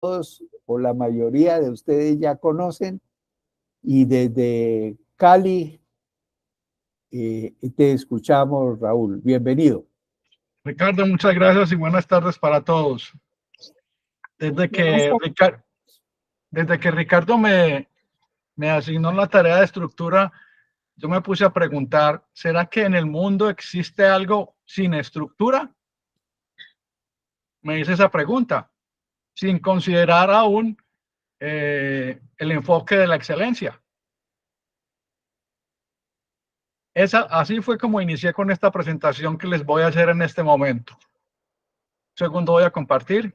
todos o la mayoría de ustedes ya conocen, y desde Cali te escuchamos, Raúl. Bienvenido. Ricardo, muchas gracias y buenas tardes para todos. Desde que Ricardo me asignó la tarea de estructura, yo me puse a preguntar, ¿será que en el mundo existe algo sin estructura? Me hice esa pregunta, sin considerar aún el enfoque de la excelencia. Así fue como inicié con esta presentación que les voy a hacer en este momento. Segundo, voy a compartir.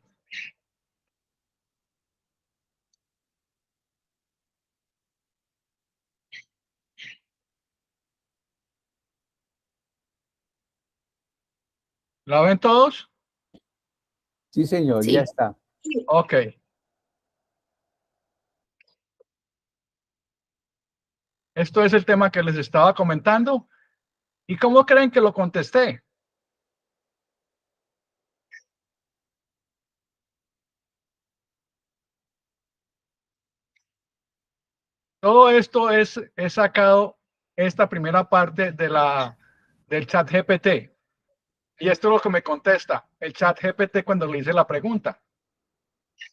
¿La ven todos? Sí, señor, Sí. ya está. Ok. Esto es el tema que les estaba comentando. ¿Y cómo creen que lo contesté? Todo esto es sacado esta primera parte del chat GPT. Y esto es lo que me contesta el chat GPT cuando le hice la pregunta.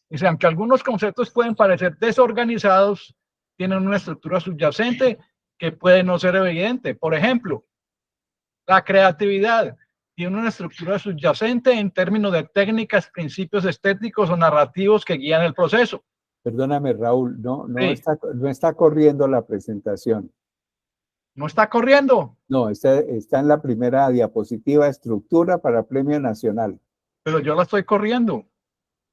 Dice, aunque algunos conceptos pueden parecer desorganizados, tienen una estructura subyacente que puede no ser evidente. Por ejemplo, la creatividad tiene una estructura subyacente en términos de técnicas, principios estéticos o narrativos que guían el proceso. Perdóname, Raúl, no Sí. está corriendo la presentación. ¿No está corriendo? No, está en la primera diapositiva, estructura para Premio Nacional. Pero yo la estoy corriendo.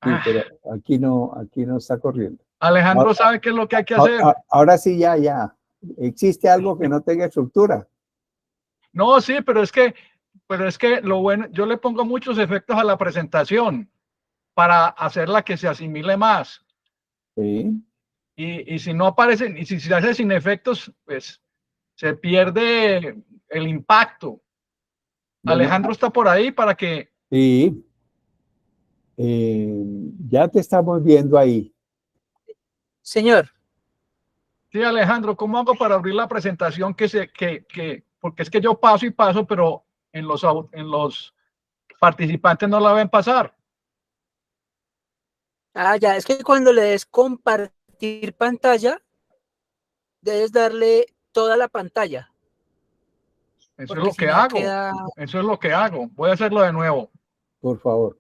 Sí, pero aquí no está corriendo. Alejandro sabe qué es lo que hay que hacer. Ahora sí, ya. ¿Existe algo que no tenga estructura? No, sí, pero es que lo bueno, yo le pongo muchos efectos a la presentación para hacerla que se asimile más. Sí. Y si no aparecen, y si se hace sin efectos, pues se pierde el impacto. Bueno, Alejandro está por ahí para que... Sí. Ya te estamos viendo ahí. Señor. Sí, Alejandro, ¿cómo hago para abrir la presentación porque es que yo paso y paso, pero en los participantes no la ven pasar? Ah, ya, es que cuando le des compartir pantalla, debes darle toda la pantalla. Eso es lo que hago. Eso es lo que hago. Voy a hacerlo de nuevo. Por favor.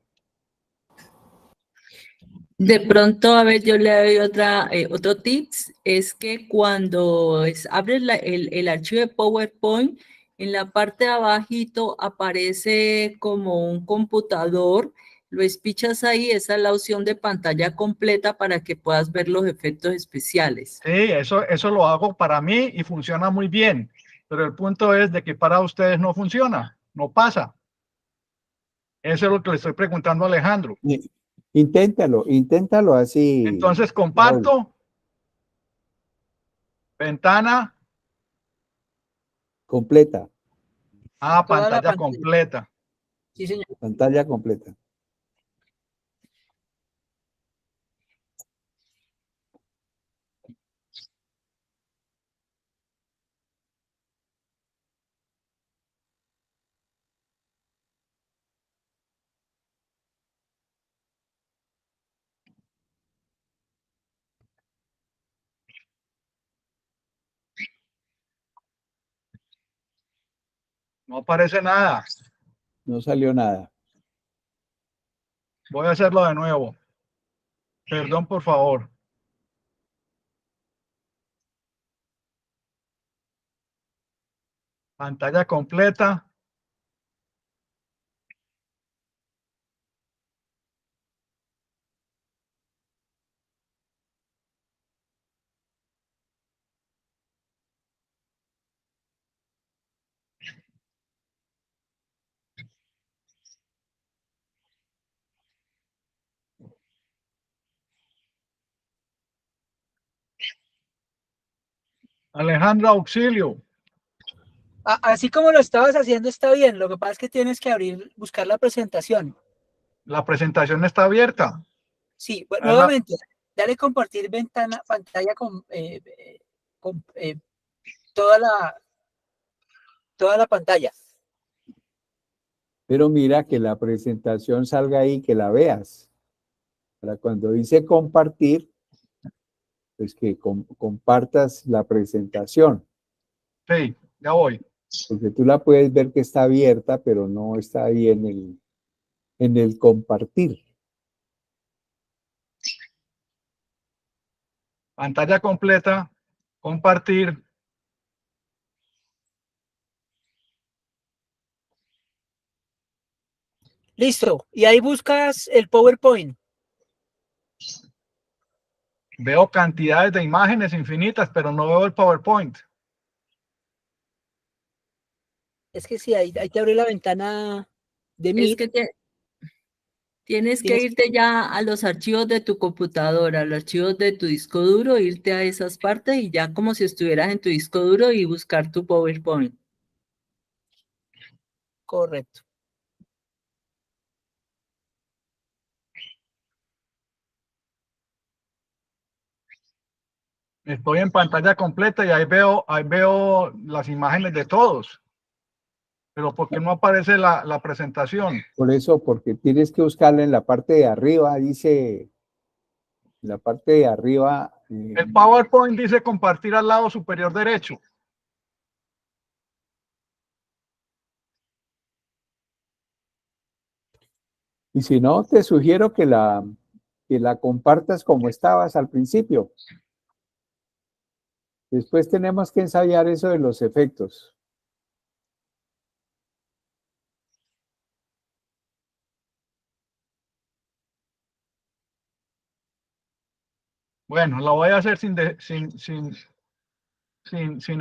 De pronto, a ver, yo le doy otro tips, es que cuando abres el archivo de PowerPoint, en la parte de abajito aparece como un computador, lo espichas ahí, esa es la opción de pantalla completa para que puedas ver los efectos especiales. Sí, eso lo hago para mí y funciona muy bien, pero el punto es de que para ustedes no funciona, no pasa. Eso es lo que le estoy preguntando a Alejandro. Inténtalo así. Entonces comparto. Raúl. Ventana. Completa. Ah, pantalla completa. Sí, señor. Pantalla completa. No aparece nada. No salió nada. Voy a hacerlo de nuevo. Perdón, por favor. Pantalla completa. Alejandro, auxilio. Así como lo estabas haciendo está bien, lo que pasa es que tienes que buscar la presentación. La presentación está abierta. Sí, bueno, Ajá. nuevamente, dale compartir pantalla con toda la pantalla. Pero mira que la presentación salga ahí, que la veas. Para cuando dice compartir, pues que compartas la presentación. Sí, ya voy. Porque tú la puedes ver que está abierta, pero no está ahí en el compartir. Pantalla completa, compartir. Listo. Y ahí buscas el PowerPoint. Veo cantidades de imágenes infinitas, pero no veo el PowerPoint. Es que sí, ahí te abre la ventana de Es Meet. que tienes que irte ya a los archivos de tu computadora, a los archivos de tu disco duro, irte a esas partes y ya como si estuvieras en tu disco duro y buscar tu PowerPoint. Correcto. Estoy en pantalla completa y ahí veo las imágenes de todos. Pero ¿por qué no aparece la presentación? Por eso, porque tienes que buscarla en la parte de arriba, dice, en la parte de arriba. El PowerPoint dice compartir al lado superior derecho. Y si no, te sugiero que la compartas como estabas al principio. Después tenemos que ensayar eso de los efectos. Bueno, la voy a hacer sin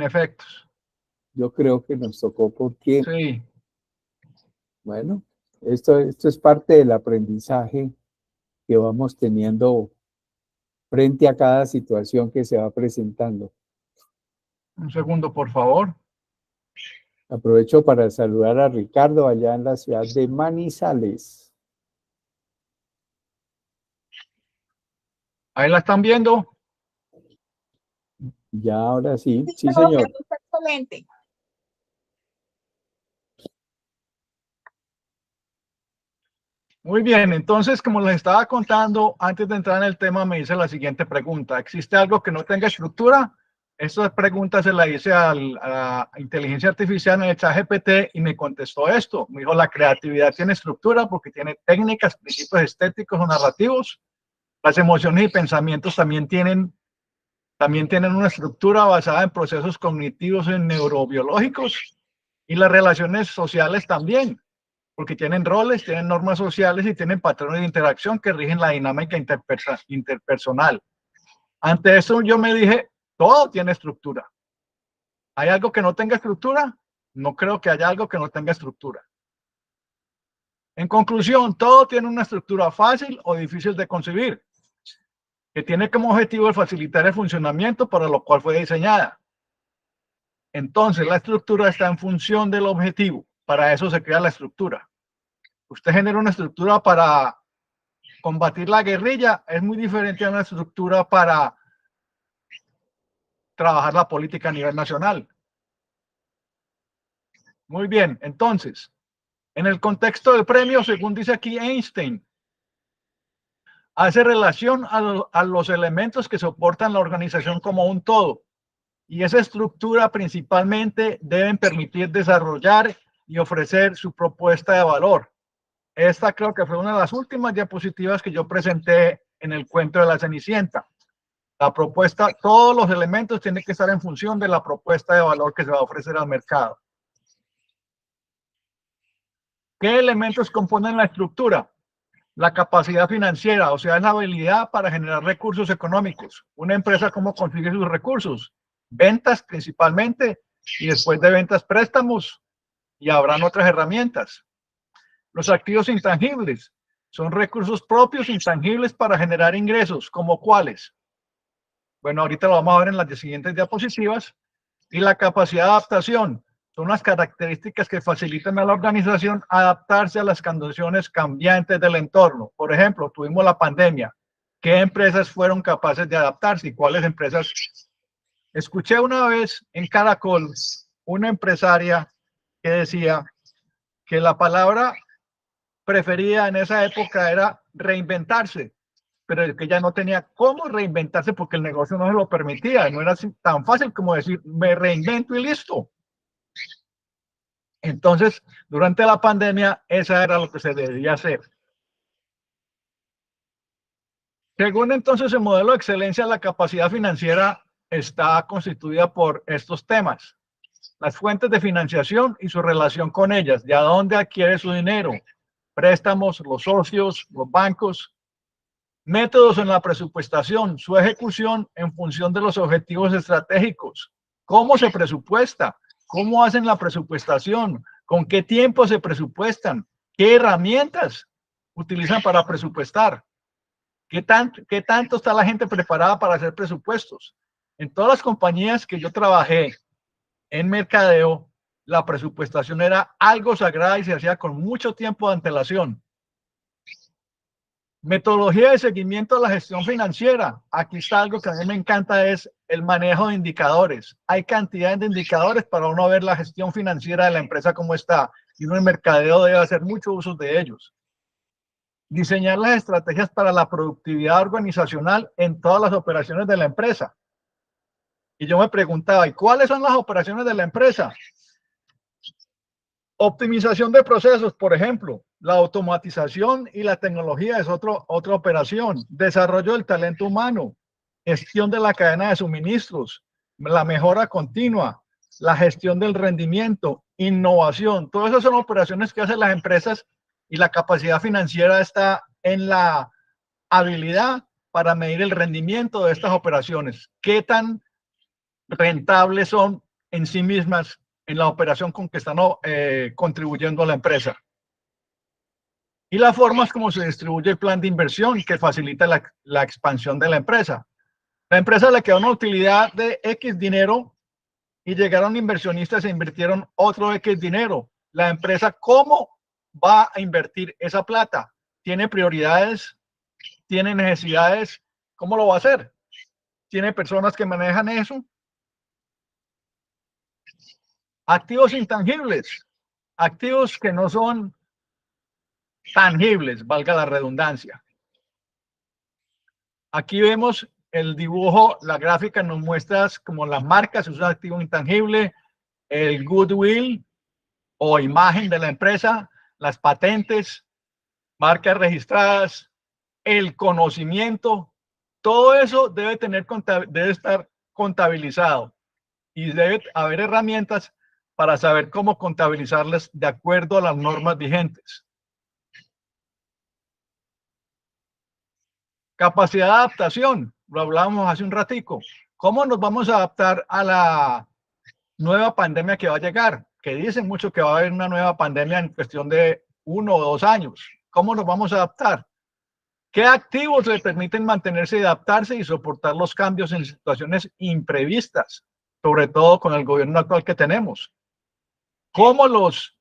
efectos. Yo creo que nos tocó porque, Sí. bueno, esto es parte del aprendizaje que vamos teniendo frente a cada situación que se va presentando. Un segundo, por favor. Aprovecho para saludar a Ricardo allá en la ciudad de Manizales. Ahí la están viendo. Ya, ahora sí. Sí, señor. Excelente. Muy bien, entonces, como les estaba contando, antes de entrar en el tema, me hice la siguiente pregunta. ¿Existe algo que no tenga estructura? Estas preguntas se las hice a la inteligencia artificial en el ChatGPT y me contestó esto. Me dijo, la creatividad tiene estructura porque tiene técnicas, principios estéticos o narrativos. Las emociones y pensamientos también tienen una estructura basada en procesos cognitivos y neurobiológicos. Y las relaciones sociales también, porque tienen roles, tienen normas sociales y tienen patrones de interacción que rigen la dinámica interpersonal. Ante eso yo me dije, todo tiene estructura. ¿Hay algo que no tenga estructura? No creo que haya algo que no tenga estructura. En conclusión, todo tiene una estructura fácil o difícil de concebir, que tiene como objetivo el facilitar el funcionamiento para lo cual fue diseñada. Entonces, la estructura está en función del objetivo. Para eso se crea la estructura. Usted genera una estructura para combatir la guerrilla, es muy diferente a una estructura para trabajar la política a nivel nacional. Muy bien, entonces, en el contexto del premio, según dice aquí Einstein, hace relación a los elementos que soportan la organización como un todo. Y esa estructura principalmente deben permitir desarrollar y ofrecer su propuesta de valor. Esta creo que fue una de las últimas diapositivas que yo presenté en el cuento de la Cenicienta. La propuesta, todos los elementos tienen que estar en función de la propuesta de valor que se va a ofrecer al mercado. ¿Qué elementos componen la estructura? La capacidad financiera, o sea, es la habilidad para generar recursos económicos. Una empresa, ¿cómo consigue sus recursos? Ventas principalmente, y después de ventas, préstamos, y habrán otras herramientas. Los activos intangibles son recursos propios intangibles para generar ingresos, ¿como cuáles? Bueno, ahorita lo vamos a ver en las siguientes diapositivas. Y la capacidad de adaptación son las características que facilitan a la organización adaptarse a las condiciones cambiantes del entorno. Por ejemplo, tuvimos la pandemia. ¿Qué empresas fueron capaces de adaptarse y cuáles empresas? Escuché una vez en Caracol una empresaria que decía que la palabra preferida en esa época era reinventarse, pero que ya no tenía cómo reinventarse porque el negocio no se lo permitía. No era tan fácil como decir, me reinvento y listo. Entonces, durante la pandemia, esa era lo que se debía hacer. Según entonces el modelo de excelencia, la capacidad financiera está constituida por estos temas: las fuentes de financiación y su relación con ellas, de a dónde adquiere su dinero, préstamos, los socios, los bancos, métodos en la presupuestación, su ejecución en función de los objetivos estratégicos, cómo se presupuesta, cómo hacen la presupuestación, con qué tiempo se presupuestan, qué herramientas utilizan para presupuestar. ¿Qué tanto está la gente preparada para hacer presupuestos? En todas las compañías que yo trabajé en mercadeo, la presupuestación era algo sagrado y se hacía con mucho tiempo de antelación. Metodología de seguimiento a la gestión financiera. Aquí está algo que a mí me encanta, es el manejo de indicadores. Hay cantidad de indicadores para uno ver la gestión financiera de la empresa cómo está, y uno en mercadeo debe hacer mucho uso de ellos. Diseñar las estrategias para la productividad organizacional en todas las operaciones de la empresa. Y yo me preguntaba, ¿y cuáles son las operaciones de la empresa? Optimización de procesos, por ejemplo, la automatización y la tecnología es otra operación. Desarrollo del talento humano, gestión de la cadena de suministros, la mejora continua, la gestión del rendimiento, innovación. Todas esas son operaciones que hacen las empresas, y la capacidad financiera está en la habilidad para medir el rendimiento de estas operaciones. ¿Qué tan rentables son en sí mismas en la operación con que están contribuyendo a la empresa? Y las formas como se distribuye el plan de inversión que facilita la expansión de la empresa. La empresa le quedó una utilidad de X dinero y llegaron inversionistas e invirtieron otro X dinero. La empresa, ¿cómo va a invertir esa plata? ¿Tiene prioridades? ¿Tiene necesidades? ¿Cómo lo va a hacer? ¿Tiene personas que manejan eso? Activos intangibles, activos que no son tangibles, valga la redundancia. Aquí vemos el dibujo, la gráfica nos muestra como las marcas, es un activo intangible, el goodwill o imagen de la empresa, las patentes, marcas registradas, el conocimiento. Todo eso debe estar contabilizado, y debe haber herramientas para saber cómo contabilizarlas de acuerdo a las normas vigentes. Capacidad de adaptación, lo hablábamos hace un ratico. ¿Cómo nos vamos a adaptar a la nueva pandemia que va a llegar? Que dicen mucho que va a haber una nueva pandemia en cuestión de 1 o 2 años. ¿Cómo nos vamos a adaptar? ¿Qué activos le permiten mantenerse y adaptarse y soportar los cambios en situaciones imprevistas, sobre todo con el gobierno actual que tenemos? ¿Cómo las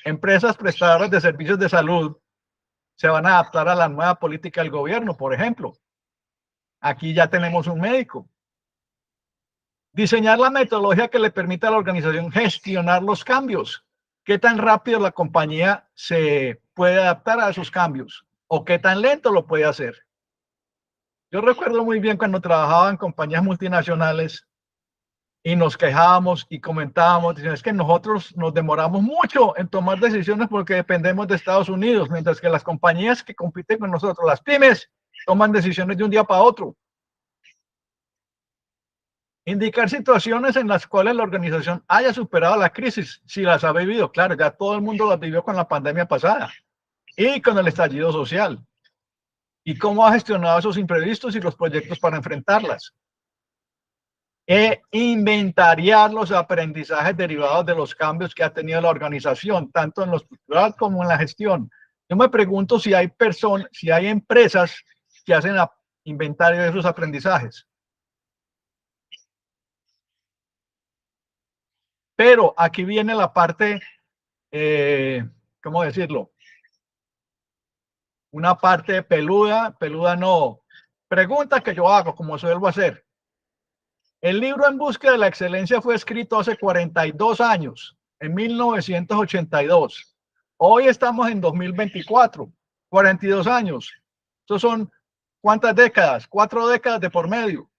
empresas prestadoras de servicios de salud se van a adaptar a la nueva política del gobierno, por ejemplo? Aquí ya tenemos un médico. Diseñar la metodología que le permita a la organización gestionar los cambios. ¿Qué tan rápido la compañía se puede adaptar a esos cambios? ¿O qué tan lento lo puede hacer? Yo recuerdo muy bien cuando trabajaba en compañías multinacionales y nos quejábamos y comentábamos, diciendo, es que nosotros nos demoramos mucho en tomar decisiones porque dependemos de Estados Unidos, mientras que las compañías que compiten con nosotros, las pymes, toman decisiones de un día para otro. Indicar situaciones en las cuales la organización haya superado la crisis, si las ha vivido. Claro, ya todo el mundo las vivió con la pandemia pasada y con el estallido social. Y cómo ha gestionado esos imprevistos y los proyectos para enfrentarlas. Inventariar los aprendizajes derivados de los cambios que ha tenido la organización, tanto en lo estructural como en la gestión. Yo me pregunto si hay empresas que hacen inventario de esos aprendizajes. Pero aquí viene la parte, ¿cómo decirlo? Una parte peluda no, Pregunta que yo hago, como suelo hacer. El libro En búsqueda de la excelencia fue escrito hace 42 años, en 1982. Hoy estamos en 2024, 42 años. Estos son, ¿cuántas décadas? 4 décadas de por medio.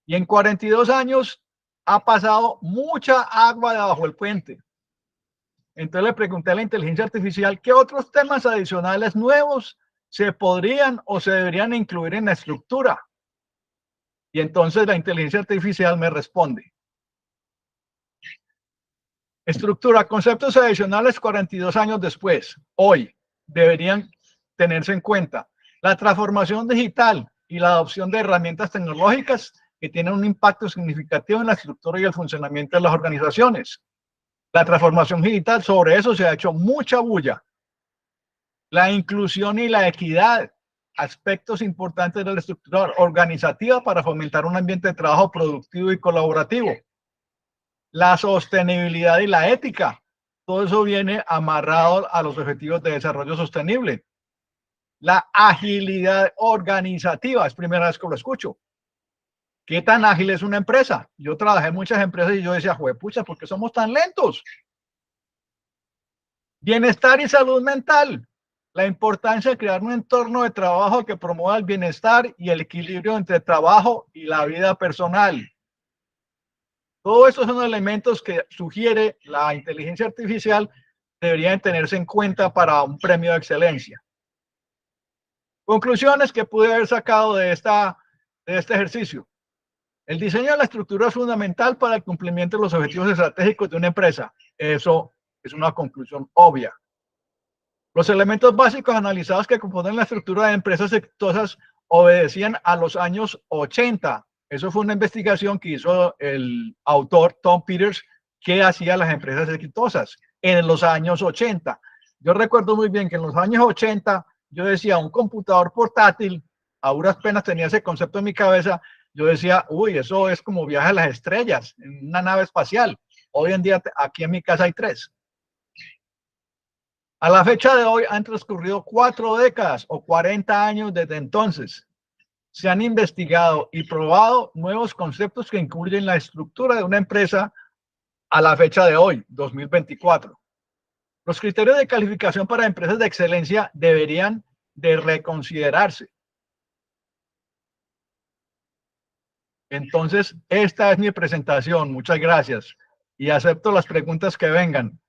Y en 42 años ha pasado mucha agua debajo del puente. Entonces le pregunté a la inteligencia artificial qué otros temas adicionales nuevos se podrían o se deberían incluir en la estructura. Y entonces la inteligencia artificial me responde. Estructura, conceptos adicionales 42 años después, hoy, deberían tenerse en cuenta. La transformación digital y la adopción de herramientas tecnológicas que tienen un impacto significativo en la estructura y el funcionamiento de las organizaciones. La transformación digital, sobre eso se ha hecho mucha bulla. La inclusión y la equidad, aspectos importantes de la estructura organizativa para fomentar un ambiente de trabajo productivo y colaborativo. La sostenibilidad y la ética, todo eso viene amarrado a los objetivos de desarrollo sostenible. La agilidad organizativa, es primera vez que lo escucho. ¿Qué tan ágil es una empresa? Yo trabajé en muchas empresas y yo decía, juepucha, ¿por qué somos tan lentos? Bienestar y salud mental. La importancia de crear un entorno de trabajo que promueva el bienestar y el equilibrio entre trabajo y la vida personal. Todos estos son elementos que sugiere la inteligencia artificial deberían tenerse en cuenta para un premio de excelencia. Conclusiones que pude haber sacado de este ejercicio. El diseño de la estructura es fundamental para el cumplimiento de los objetivos estratégicos de una empresa. Eso es una conclusión obvia. Los elementos básicos analizados que componen la estructura de empresas exitosas obedecían a los años 80. Eso fue una investigación que hizo el autor Tom Peters, que hacía las empresas exitosas en los años 80. Yo recuerdo muy bien que en los años 80 yo decía un computador portátil, a duras penas tenía ese concepto en mi cabeza. Yo decía, uy, eso es como viaje a las estrellas en una nave espacial. Hoy en día aquí en mi casa hay 3. A la fecha de hoy han transcurrido 4 décadas o 40 años desde entonces. Se han investigado y probado nuevos conceptos que incluyen la estructura de una empresa a la fecha de hoy, 2024. Los criterios de calificación para empresas de excelencia deberían de reconsiderarse. Entonces, esta es mi presentación. Muchas gracias. Y acepto las preguntas que vengan.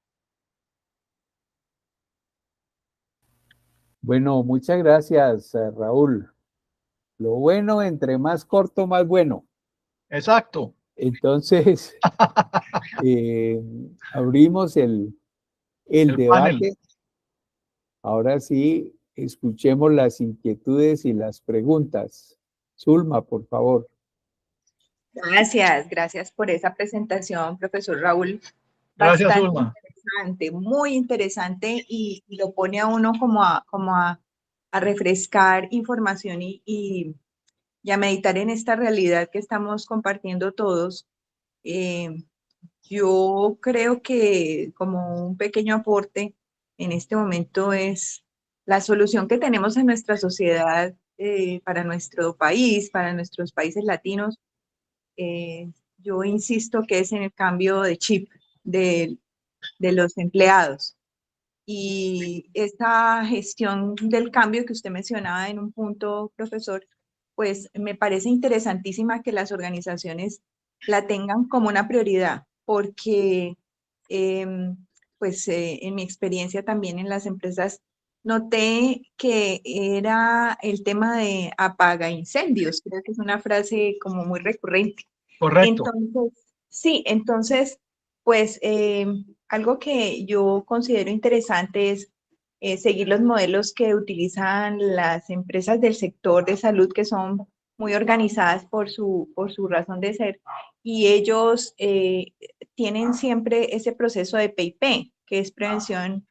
Bueno, muchas gracias, Raúl. Lo bueno, entre más corto, más bueno. Exacto. Entonces, abrimos el debate. Panel. Ahora sí, escuchemos las inquietudes y las preguntas. Zulma, por favor. Gracias por esa presentación, profesor Raúl. Gracias, Bastante Zulma. interesante, muy interesante y lo pone a uno como a refrescar información y a meditar en esta realidad que estamos compartiendo todos. Yo creo que como un pequeño aporte en este momento es la solución que tenemos en nuestra sociedad para nuestro país, para nuestros países latinos. Yo insisto que es en el cambio de chip de los empleados. Y esta gestión del cambio que usted mencionaba en un punto, profesor, pues me parece interesantísima que las organizaciones la tengan como una prioridad, porque en mi experiencia también en las empresas noté que era el tema de apaga incendios, creo que es una frase como muy recurrente. Correcto. Entonces, sí, entonces, pues algo que yo considero interesante es seguir los modelos que utilizan las empresas del sector de salud, que son muy organizadas por su razón de ser, y ellos tienen siempre ese proceso de PIP, que es prevención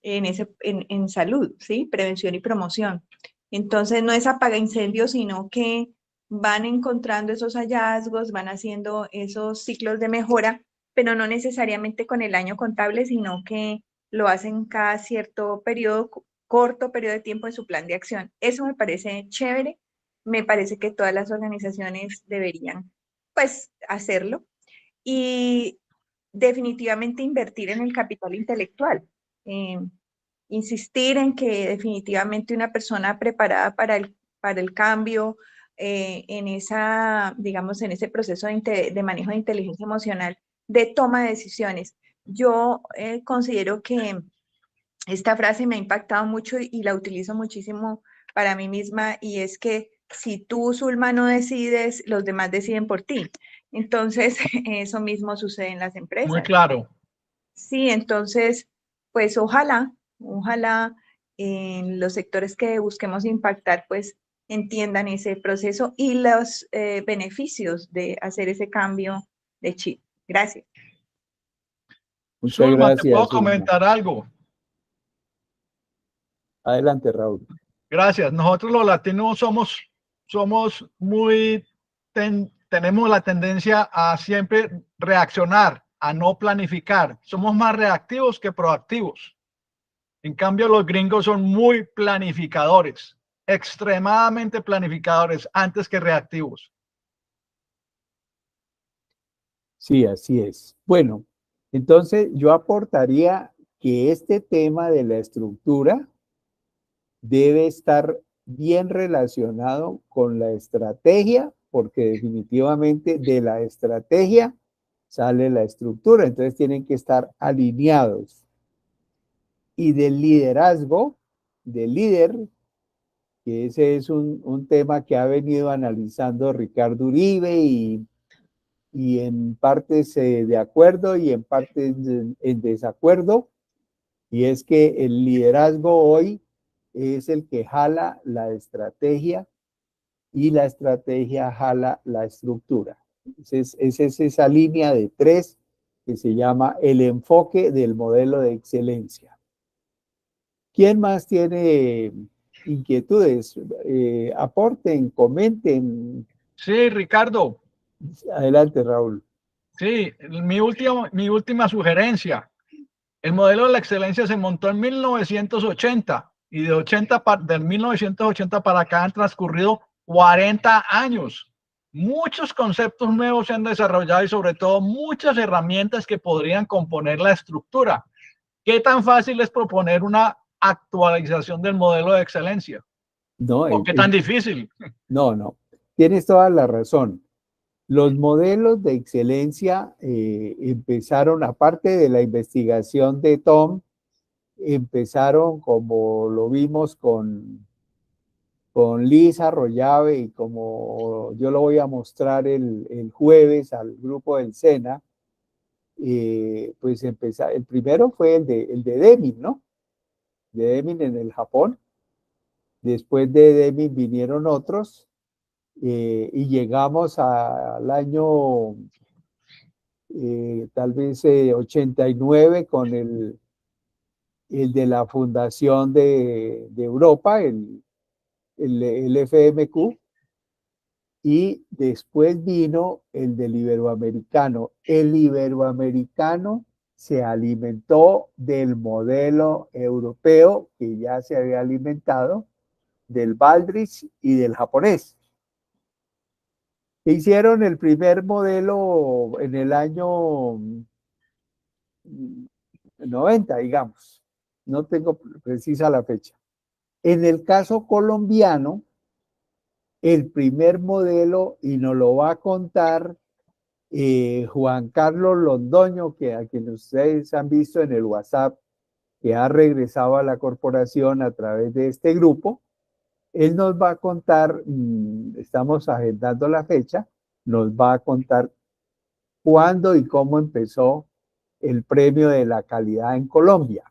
en salud, ¿sí? Prevención y promoción. Entonces, no es apaga incendios, sino que van encontrando esos hallazgos, van haciendo esos ciclos de mejora, pero no necesariamente con el año contable, sino que lo hacen cada cierto periodo, corto periodo de tiempo en su plan de acción. Eso me parece chévere me parece que todas las organizaciones deberían, pues, hacerlo. Y definitivamente invertir en el capital intelectual. Insistir en que definitivamente una persona preparada para el cambio, en esa, digamos, en ese proceso de manejo de inteligencia emocional, de toma de decisiones. Yo considero que esta frase me ha impactado mucho y la utilizo muchísimo para mí misma, y es que si tú, Zulma, no decides, los demás deciden por ti. Entonces, eso mismo sucede en las Muy empresas. claro. Sí, entonces, pues ojalá en los sectores que busquemos impactar, pues entiendan ese proceso y los beneficios de hacer ese cambio de chip. Gracias. Muchas Zulma, ¿te puedo gracias, Zulma. comentar algo? Adelante, Raúl. Gracias. Nosotros los latinos somos muy, tenemos la tendencia a siempre reaccionar, a no planificar. Somos más reactivos que proactivos. En cambio, los gringos son muy planificadores, extremadamente planificadores antes que reactivos. Sí, así es. Bueno, entonces yo aportaría que este tema de la estructura debe estar bien relacionado con la estrategia, porque definitivamente de la estrategia sale la estructura, entonces tienen que estar alineados. Y del liderazgo, del líder, que ese es un tema que ha venido analizando Ricardo Uribe y en partes de acuerdo y en partes en desacuerdo, y es que el liderazgo hoy es el que jala la estrategia y la estrategia jala la estructura. Es esa línea de tres que se llama el enfoque del modelo de excelencia. ¿Quién más tiene inquietudes? Aporten, comenten. Sí, Ricardo. Adelante, Raúl. Sí, mi última sugerencia. El modelo de la excelencia se montó en 1980 y del 1980 para acá han transcurrido 40 años. Muchos conceptos nuevos se han desarrollado y sobre todo muchas herramientas que podrían componer la estructura. ¿Qué tan fácil es proponer una actualización del modelo de excelencia? No, ¿O qué tan difícil? no, tienes toda la razón. Los modelos de excelencia empezaron, aparte de la investigación de Tom, empezaron como lo vimos con Lisa Arroyave y como yo lo voy a mostrar el jueves al grupo del SENA, pues el primero fue el de Deming, ¿no? De Deming en el Japón. Después de Deming vinieron otros y llegamos al año tal vez 89 con el de la Fundación de Europa, el FMQ, y después vino el del Iberoamericano. El Iberoamericano se alimentó del modelo europeo que ya se había alimentado, del Baldrige y del japonés. Hicieron el primer modelo en el año 90, digamos. No tengo precisa la fecha. En el caso colombiano, el primer modelo, y nos lo va a contar Juan Carlos Londoño, que a quien ustedes han visto en el WhatsApp, que ha regresado a la corporación a través de este grupo. Él nos va a contar, estamos agendando la fecha, nos va a contar cuándo y cómo empezó el premio de la calidad en Colombia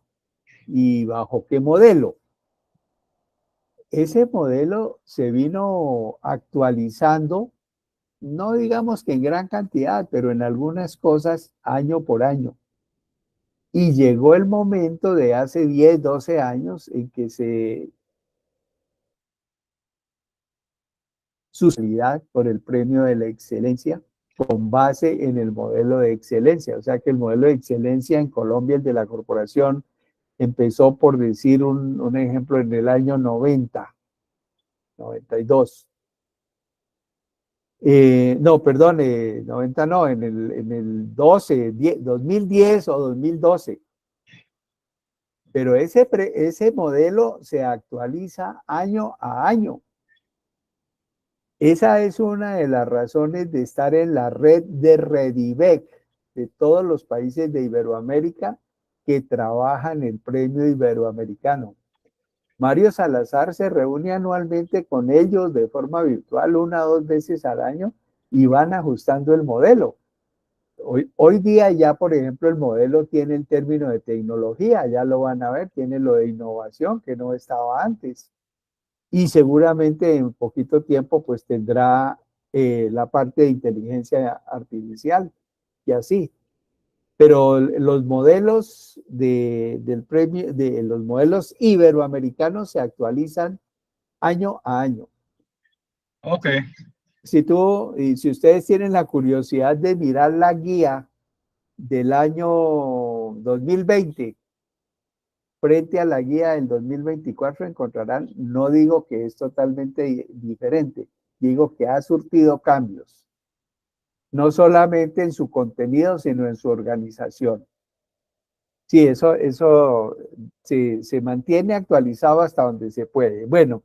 y bajo qué modelo. Ese modelo se vino actualizando, no digamos que en gran cantidad, pero en algunas cosas año por año. Y llegó el momento de hace 10, 12 años en que su calidad por el premio de la excelencia con base en el modelo de excelencia. O sea que el modelo de excelencia en Colombia, el de la corporación, empezó, por decir un ejemplo, en el año 90, 92. No, perdón, 90 no, en el 12, 2010 o 2012. Pero ese modelo se actualiza año a año. Esa es una de las razones de estar en la red de Redivec, de todos los países de Iberoamérica que trabajan el premio iberoamericano. Mario Salazar se reúne anualmente con ellos de forma virtual 1 o 2 veces al año y van ajustando el modelo. Hoy día ya, por ejemplo, el modelo tiene el término de tecnología, ya lo van a ver, tiene lo de innovación que no estaba antes. Y seguramente en poquito tiempo pues tendrá la parte de inteligencia artificial y así. Pero los modelos del premio, de los modelos iberoamericanos se actualizan año a año. Ok. Si ustedes tienen la curiosidad de mirar la guía del año 2020 frente a la guía del 2024 encontrarán, no digo que es totalmente diferente, digo que ha surtido cambios, no solamente en su contenido, sino en su organización. Sí, eso se mantiene actualizado hasta donde se puede. Bueno,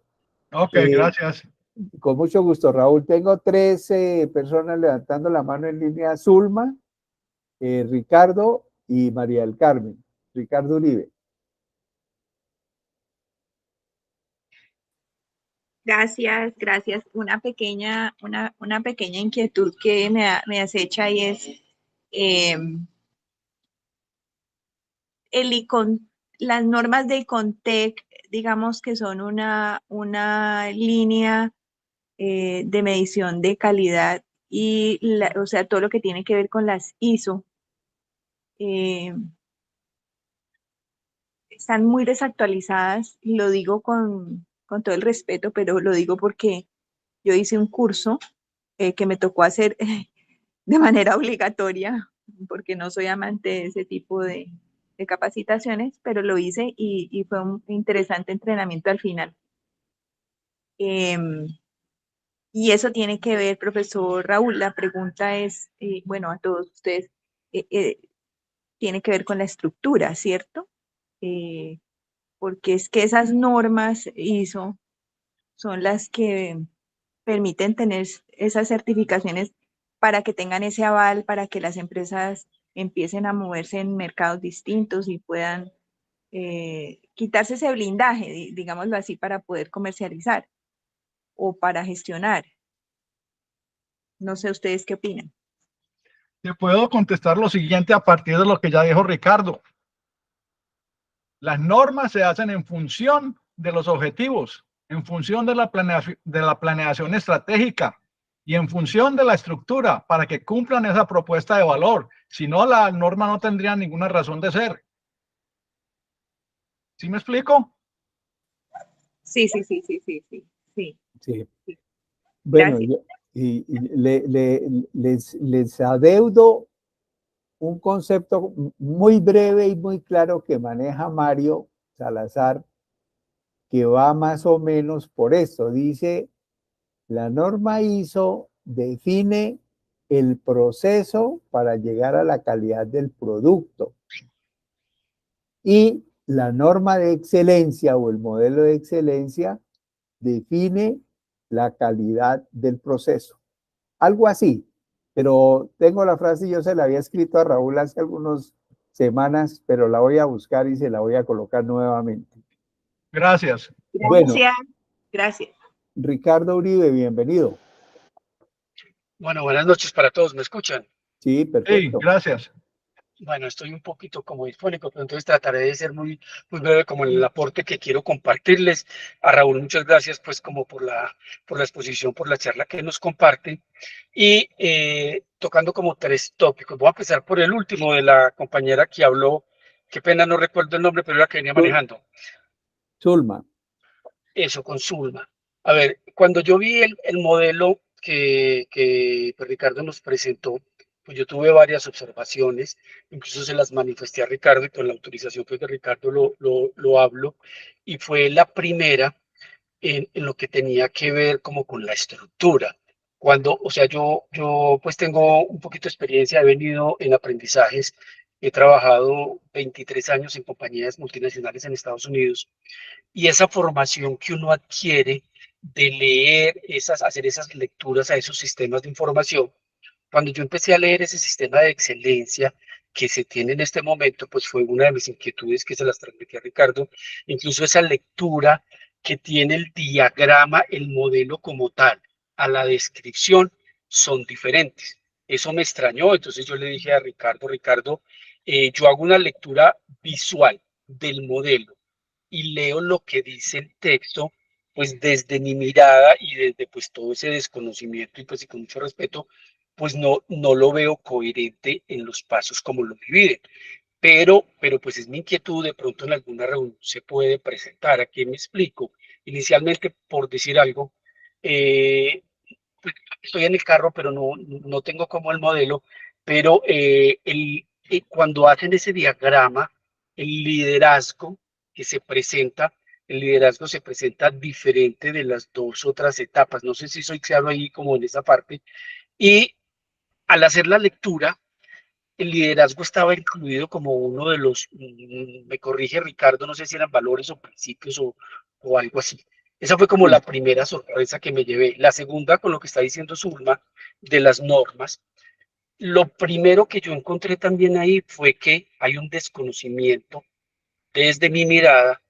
Ok, gracias. con mucho gusto, Raúl. Tengo 13 personas levantando la mano en línea: Zulma, Ricardo y María del Carmen. Ricardo Uribe. Gracias, gracias. Una pequeña inquietud que me acecha y es las normas de ICONTEC, digamos que son una línea de medición de calidad y, o sea, todo lo que tiene que ver con las ISO. Están muy desactualizadas, y lo digo con todo el respeto, pero lo digo porque yo hice un curso que me tocó hacer de manera obligatoria, porque no soy amante de ese tipo de capacitaciones, pero lo hice y fue un interesante entrenamiento al final. Y eso tiene que ver, profesor Raúl, la pregunta es, bueno, a todos ustedes, tiene que ver con la estructura, ¿cierto? Porque es que esas normas ISO son las que permiten tener esas certificaciones para que tengan ese aval, para que las empresas empiecen a moverse en mercados distintos y puedan quitarse ese blindaje, digámoslo así, para poder comercializar o para gestionar. No sé ustedes qué opinan. Te puedo contestar lo siguiente a partir de lo que ya dijo Ricardo. Las normas se hacen en función de los objetivos, en función de la planeación estratégica y en función de la estructura para que cumplan esa propuesta de valor. Si no, la norma no tendría ninguna razón de ser. ¿Sí me explico? Sí. Sí. Bueno, Gracias. les adeudo un concepto muy breve y muy claro que maneja Mario Salazar, que va más o menos por esto. Dice, la norma ISO define el proceso para llegar a la calidad del producto. Y la norma de excelencia o el modelo de excelencia define la calidad del proceso. Algo así, pero tengo la frase, yo se la había escrito a Raúl hace algunas semanas, pero la voy a buscar y se la voy a colocar nuevamente. Gracias. Bueno, Gracias. Ricardo Uribe, bienvenido. Bueno, buenas noches para todos, ¿me escuchan? Sí, Sí, perfecto. gracias. Bueno, estoy un poquito como disfónico, pero entonces trataré de ser muy breve como en el aporte que quiero compartirles. A Raúl, muchas gracias pues como por la exposición, por la charla que nos comparte. Y tocando como 3 tópicos. Voy a empezar por el último de la compañera que habló, qué pena no recuerdo el nombre, pero era la que venía manejando. Zulma. Eso, con Zulma. A ver, cuando yo vi el modelo que pues, Ricardo nos presentó, pues yo tuve varias observaciones, incluso se las manifesté a Ricardo y con la autorización pues, de Ricardo lo hablo, y fue la primera en lo que tenía que ver como con la estructura. O sea, yo pues tengo un poquito de experiencia, he venido en aprendizajes, he trabajado 23 años en compañías multinacionales en Estados Unidos, y esa formación que uno adquiere de leer hacer esas lecturas a esos sistemas de información, cuando yo empecé a leer ese sistema de excelencia que se tiene en este momento, pues fue una de mis inquietudes que se las transmití a Ricardo, incluso esa lectura que tiene el diagrama, el modelo como tal, a la descripción, son diferentes. Eso me extrañó, entonces yo le dije a Ricardo, Ricardo, yo hago una lectura visual del modelo y leo lo que dice el texto, pues desde mi mirada y desde pues todo ese desconocimiento y pues y con mucho respeto, pues no lo veo coherente en los pasos como lo dividen. Pero pues es mi inquietud, de pronto en alguna reunión se puede presentar. Aquí me explico. Inicialmente, por decir algo, eh, pues, estoy en el carro, pero no tengo como el modelo, pero cuando hacen ese diagrama, el liderazgo que se presenta, el liderazgo se presenta diferente de las dos otras etapas. No sé si soy claro ahí como en esa parte. Y al hacer la lectura, el liderazgo estaba incluido como uno de los, me corrige Ricardo, no sé si eran valores o principios o algo así. Esa fue como la primera sorpresa que me llevé. La segunda, con lo que está diciendo Zulma, de las normas, lo primero que yo encontré también ahí fue que hay un desconocimiento desde mi mirada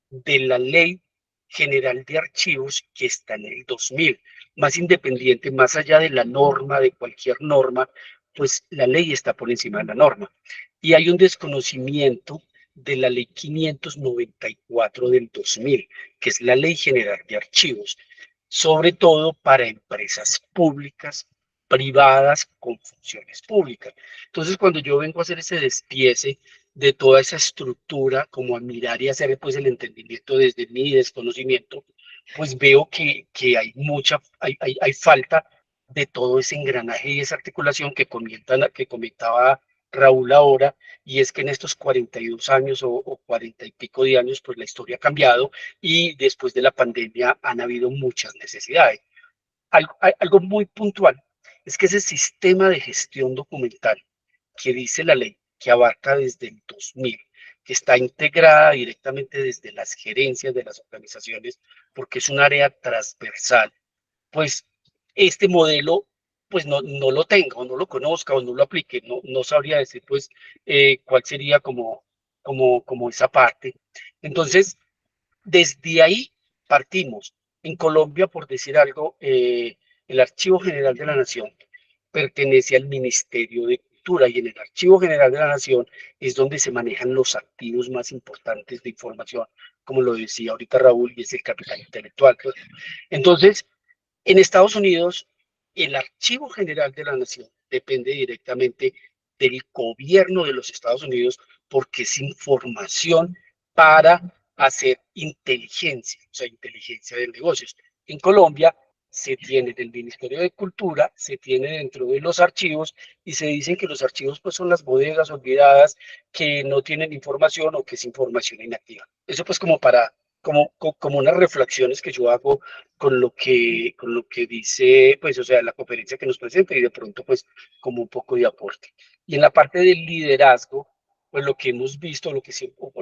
de la Ley General de Archivos que está en el 2000, más independiente, más allá de la norma, de cualquier norma, pues la ley está por encima de la norma. Y hay un desconocimiento de la Ley 594 del 2000, que es la Ley General de Archivos, sobre todo para empresas públicas, privadas con funciones públicas. Entonces, cuando yo vengo a hacer ese despiece de toda esa estructura, como a mirar y hacer pues el entendimiento desde mi desconocimiento, pues veo que hay hay falta de todo ese engranaje y esa articulación que comentaba Raúl ahora, y es que en estos 42 años o 40 y pico de años, pues la historia ha cambiado y después de la pandemia han habido muchas necesidades. Algo muy puntual es que ese sistema de gestión documental que dice la ley, que abarca desde el 2000, que está integrada directamente desde las gerencias de las organizaciones, porque es un área transversal, pues este modelo pues no lo tenga o no lo conozca o no lo aplique, no sabría decir pues cuál sería como esa parte. Entonces, desde ahí partimos. En Colombia, por decir algo, el Archivo General de la Nación pertenece al Ministerio de Cultura, y en el Archivo General de la Nación es donde se manejan los activos más importantes de información, como lo decía ahorita Raúl, y es el capital intelectual. Entonces, en Estados Unidos, el Archivo General de la Nación depende directamente del gobierno de los Estados Unidos, porque es información para hacer inteligencia, o sea, inteligencia de negocios. En Colombia se tiene del Ministerio de Cultura, se tiene dentro de los archivos, y se dicen que los archivos pues son las bodegas olvidadas que no tienen información o que es información inactiva. Eso pues como unas reflexiones que yo hago con lo que dice, pues, o sea, la conferencia que nos presenta, y de pronto, pues, como un poco de aporte. Y en la parte del liderazgo, pues lo que hemos visto, o lo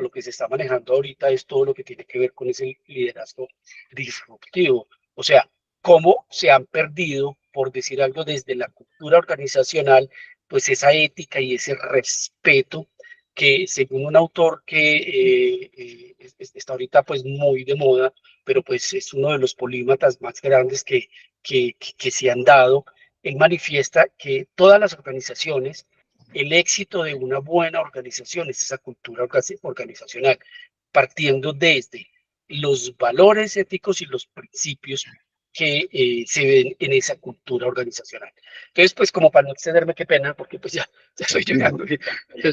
que se está manejando ahorita es todo lo que tiene que ver con ese liderazgo disruptivo. O sea, cómo se han perdido, por decir algo, desde la cultura organizacional, pues esa ética y ese respeto que, según un autor que está ahorita pues muy de moda, pero pues es uno de los polímatas más grandes que se han dado, él manifiesta que todas las organizaciones, el éxito de una buena organización es esa cultura organizacional, partiendo desde los valores éticos y los principios que se ven en esa cultura organizacional. Entonces, pues como para no excederme, qué pena, porque pues ya estoy llegando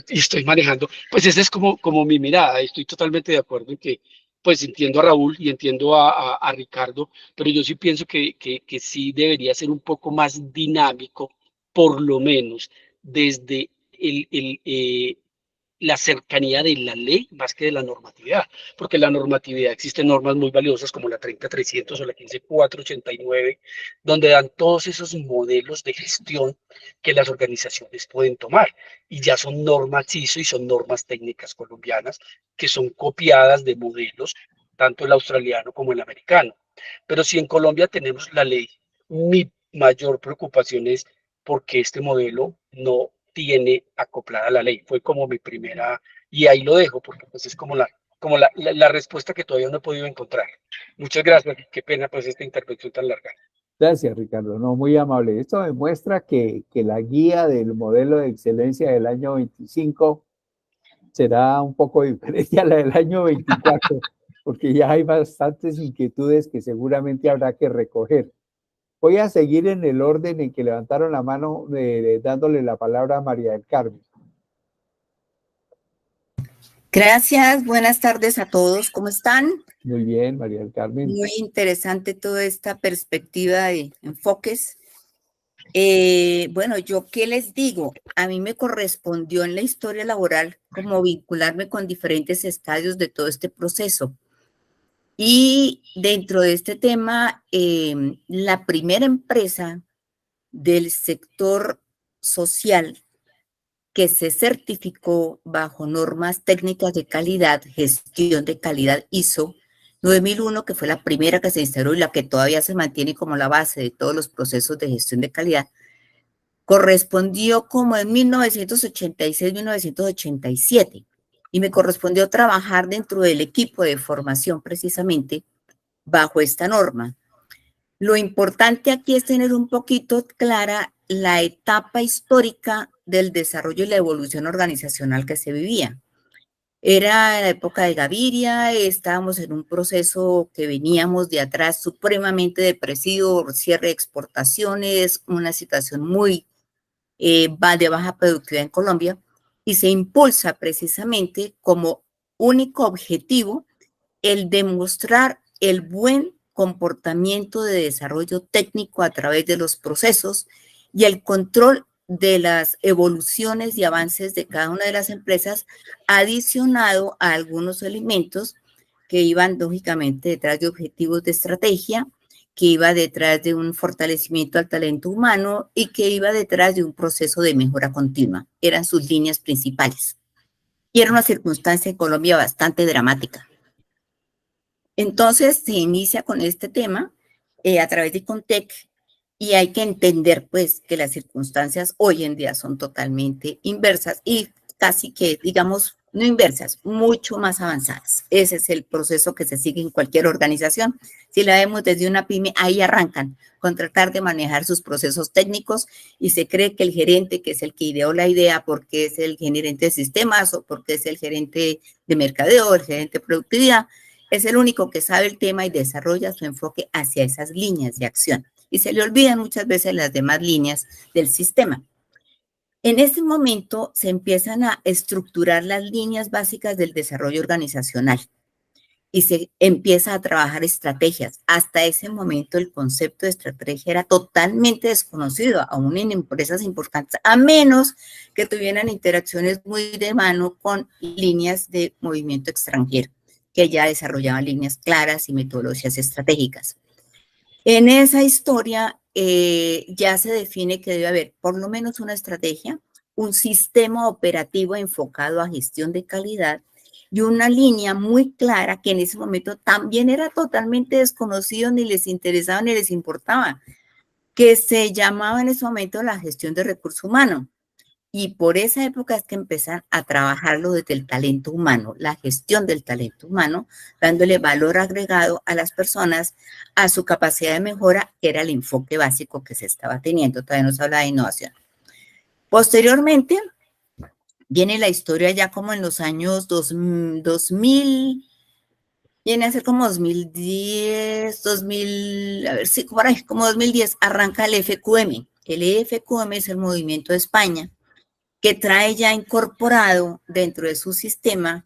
y estoy manejando, pues esa es como mi mirada. Estoy totalmente de acuerdo en que, pues entiendo a Raúl y entiendo a Ricardo, pero yo sí pienso que sí debería ser un poco más dinámico, por lo menos desde la cercanía de la ley más que de la normatividad, porque la normatividad existen normas muy valiosas como la 30.300 o la 15.489, donde dan todos esos modelos de gestión que las organizaciones pueden tomar, y ya son normas ISO y son normas técnicas colombianas que son copiadas de modelos, tanto el australiano como el americano. Pero si en Colombia tenemos la ley, mi mayor preocupación es porque este modelo no tiene acoplada la ley. Fue como mi primera, y ahí lo dejo, porque pues es como la respuesta que todavía no he podido encontrar. Muchas gracias, qué pena pues esta intervención tan larga. Gracias, Ricardo. No, muy amable. Esto demuestra que la guía del modelo de excelencia del año 25 será un poco diferente a la del año 24, porque ya hay bastantes inquietudes que seguramente habrá que recoger. Voy a seguir en el orden en que levantaron la mano, dándole la palabra a María del Carmen. Gracias, buenas tardes a todos, ¿cómo están? Muy bien, María del Carmen. Muy interesante toda esta perspectiva de enfoques. Bueno, yo qué les digo, a mí me correspondió en la historia laboral como vincularme con diferentes estadios de todo este proceso. Y dentro de este tema, la primera empresa del sector social que se certificó bajo normas técnicas de calidad, gestión de calidad ISO 9001, que fue la primera que se instauró y la que todavía se mantiene como la base de todos los procesos de gestión de calidad, correspondió como en 1986-1987, y me correspondió trabajar dentro del equipo de formación precisamente bajo esta norma. Lo importante aquí es tener un poquito clara la etapa histórica del desarrollo y la evolución organizacional que se vivía. Era la época de Gaviria, estábamos en un proceso que veníamos de atrás supremamente depresivo, cierre de exportaciones, una situación muy de baja productividad en Colombia, y se impulsa precisamente como único objetivo el demostrar el buen comportamiento de desarrollo técnico a través de los procesos y el control de las evoluciones y avances de cada una de las empresas, adicionado a algunos elementos que iban lógicamente detrás de objetivos de estrategia, que iba detrás de un fortalecimiento al talento humano y que iba detrás de un proceso de mejora continua. Eran sus líneas principales. Y era una circunstancia en Colombia bastante dramática. Entonces se inicia con este tema a través de Contec, y hay que entender pues que las circunstancias hoy en día son totalmente inversas y casi que, digamos, no inversas, mucho más avanzadas. Ese es el proceso que se sigue en cualquier organización. Si la vemos desde una pyme, ahí arrancan con tratar de manejar sus procesos técnicos, y se cree que el gerente, que es el que ideó la idea porque es el gerente de sistemas o porque es el gerente de mercadeo o el gerente de productividad, es el único que sabe el tema y desarrolla su enfoque hacia esas líneas de acción. Y se le olvidan muchas veces las demás líneas del sistema. En este momento se empiezan a estructurar las líneas básicas del desarrollo organizacional y se empieza a trabajar estrategias. Hasta ese momento el concepto de estrategia era totalmente desconocido, aún en empresas importantes, a menos que tuvieran interacciones muy de mano con líneas de movimiento extranjero, que ya desarrollaban líneas claras y metodologías estratégicas. En esa historia ya se define que debe haber por lo menos una estrategia, un sistema operativo enfocado a gestión de calidad y una línea muy clara que en ese momento también era totalmente desconocido, ni les interesaba ni les importaba, que se llamaba en ese momento la gestión de recurso humano. Y por esa época es que empiezan a trabajarlo desde el talento humano, la gestión del talento humano, dándole valor agregado a las personas, a su capacidad de mejora, que era el enfoque básico que se estaba teniendo. Todavía no se habla de innovación. Posteriormente, viene la historia ya como en los años 2000, viene a ser como 2010, 2000, a ver si por ahí, como 2010, arranca el FQM. El FQM es el movimiento de España, que trae ya incorporado dentro de su sistema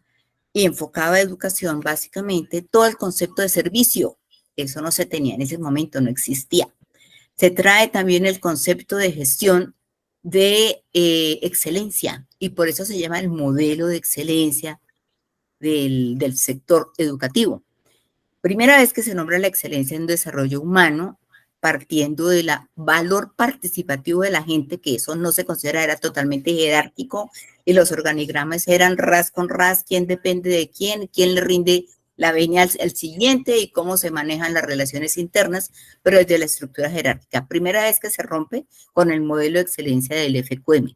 y enfocado a educación, básicamente, todo el concepto de servicio. Eso no se tenía en ese momento, no existía. Se trae también el concepto de gestión de excelencia, y por eso se llama el modelo de excelencia del sector educativo. Primera vez que se nombra la excelencia en desarrollo humano, partiendo del valor participativo de la gente, que eso no se considera, era totalmente jerárquico, y los organigramas eran ras con ras, quién depende de quién le rinde la venia al siguiente y cómo se manejan las relaciones internas, pero desde la estructura jerárquica. Primera vez que se rompe con el modelo de excelencia del FQM.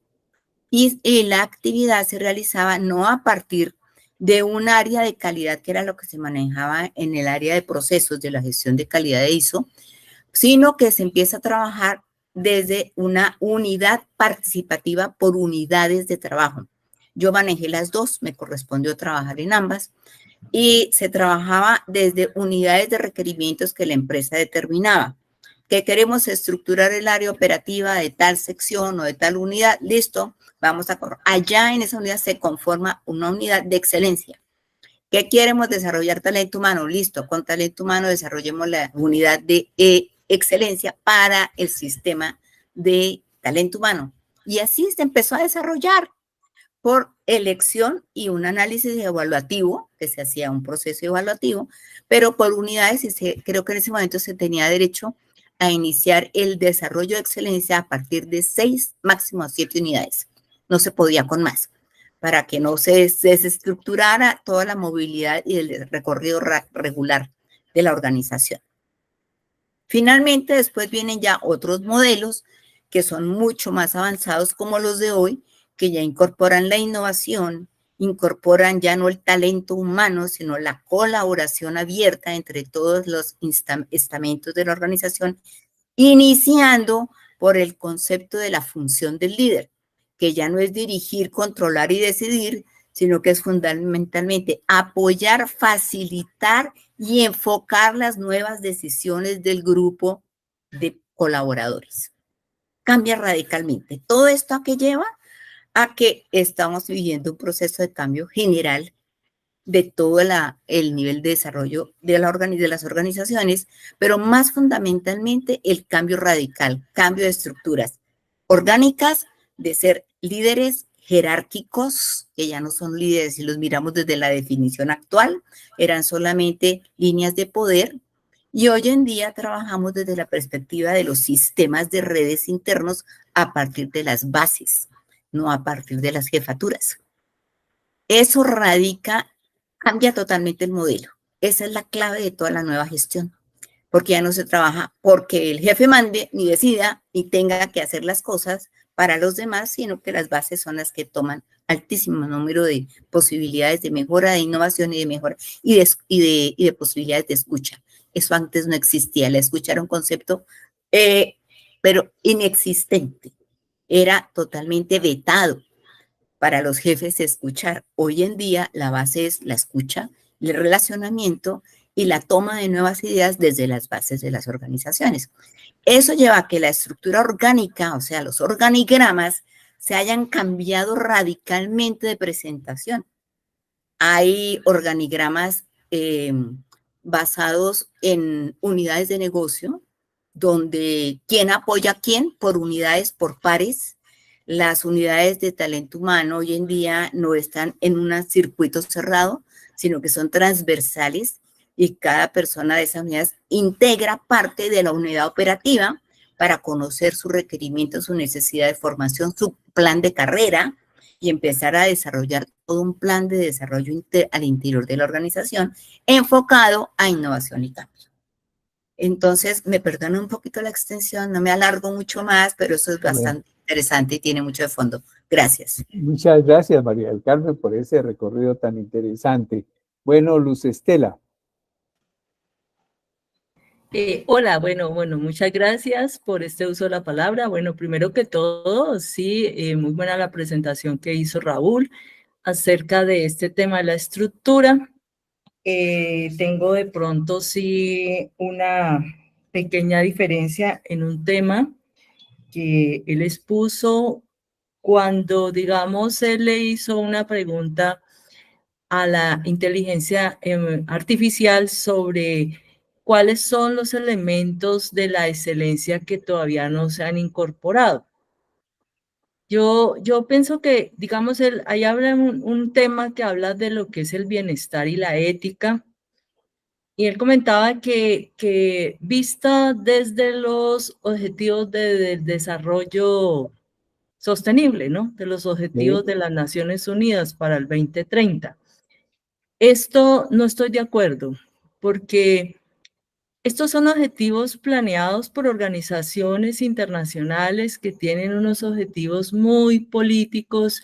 Y la actividad se realizaba no a partir de un área de calidad, que era lo que se manejaba en el área de procesos de la gestión de calidad de ISO, sino que se empieza a trabajar desde una unidad participativa por unidades de trabajo. Yo manejé las dos, me correspondió trabajar en ambas, y se trabajaba desde unidades de requerimientos que la empresa determinaba. Que queremos estructurar el área operativa de tal sección o de tal unidad, listo, vamos a correr. Allá en esa unidad se conforma una unidad de excelencia. ¿Qué queremos desarrollar? Talento humano, listo, con talento humano desarrollemos la unidad de excelencia para el sistema de talento humano. Y así se empezó a desarrollar por elección y un análisis evaluativo, que se hacía un proceso evaluativo, pero por unidades, y creo que en ese momento se tenía derecho a iniciar el desarrollo de excelencia a partir de 6, máximo 7 unidades. No se podía con más, para que no se desestructurara toda la movilidad y el recorrido regular de la organización. Finalmente, después vienen ya otros modelos que son mucho más avanzados, como los de hoy, que ya incorporan la innovación, incorporan ya no el talento humano, sino la colaboración abierta entre todos los estamentos de la organización, iniciando por el concepto de la función del líder, que ya no es dirigir, controlar y decidir, sino que es fundamentalmente apoyar, facilitar y enfocar las nuevas decisiones del grupo de colaboradores. Cambia radicalmente. Todo esto a que lleva a que estamos viviendo un proceso de cambio general de todo el nivel de desarrollo de las organizaciones, pero más fundamentalmente el cambio radical, cambio de estructuras orgánicas, de ser líderes jerárquicos, que ya no son líderes si los miramos desde la definición actual, eran solamente líneas de poder, y hoy en día trabajamos desde la perspectiva de los sistemas de redes internos a partir de las bases, no a partir de las jefaturas. Eso cambia totalmente el modelo. Esa es la clave de toda la nueva gestión, porque ya no se trabaja porque el jefe mande, ni decida, ni tenga que hacer las cosas para los demás, sino que las bases son las que toman altísimo número de posibilidades de mejora, de innovación y de mejora, y de posibilidades de escucha. Eso antes no existía. La escucha era un concepto, pero inexistente. Era totalmente vetado para los jefes escuchar. Hoy en día la base es la escucha, el relacionamiento y la toma de nuevas ideas desde las bases de las organizaciones. Eso lleva a que la estructura orgánica, o sea, los organigramas, se hayan cambiado radicalmente de presentación. Hay organigramas basados en unidades de negocio, donde quién apoya a quién por unidades, por pares. Las unidades de talento humano hoy en día no están en un circuito cerrado, sino que son transversales, y cada persona de esas unidades integra parte de la unidad operativa para conocer sus requerimientos, su necesidad de formación, su plan de carrera, y empezar a desarrollar todo un plan de desarrollo al interior de la organización enfocado a innovación y cambio. Entonces, me perdono un poquito la extensión, no me alargo mucho más, pero eso es bastante interesante y tiene mucho de fondo. Gracias. Muchas gracias, María del Carmen, por ese recorrido tan interesante. Bueno, Luz Estela. Hola, bueno, muchas gracias por este uso de la palabra. Bueno, primero que todo, sí, muy buena la presentación que hizo Raúl acerca de este tema de la estructura. Tengo de pronto sí una pequeña diferencia en un tema que él expuso cuando, digamos, él le hizo una pregunta a la inteligencia artificial sobre cuáles son los elementos de la excelencia que todavía no se han incorporado. Yo pienso que, digamos, ahí habla un tema que habla de lo que es el bienestar y la ética. Y él comentaba que vista desde los objetivos del desarrollo sostenible, ¿no? De los objetivos Sí. de las Naciones Unidas para el 2030. Esto no estoy de acuerdo, porque estos son objetivos planeados por organizaciones internacionales que tienen unos objetivos muy políticos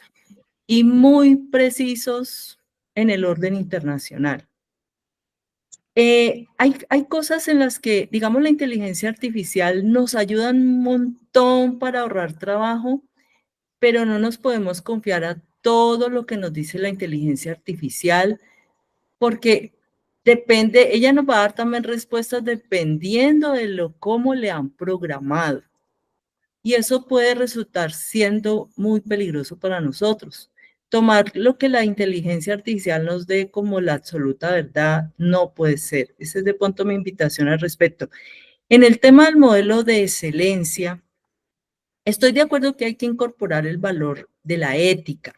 y muy precisos en el orden internacional. Hay cosas en las que, digamos, la inteligencia artificial nos ayuda un montón para ahorrar trabajo, pero no nos podemos confiar a todo lo que nos dice la inteligencia artificial, porque depende, ella nos va a dar también respuestas dependiendo de cómo le han programado. Y eso puede resultar siendo muy peligroso para nosotros. Tomar lo que la inteligencia artificial nos dé como la absoluta verdad no puede ser. Esa es de pronto mi invitación al respecto. En el tema del modelo de excelencia, estoy de acuerdo que hay que incorporar el valor de la ética,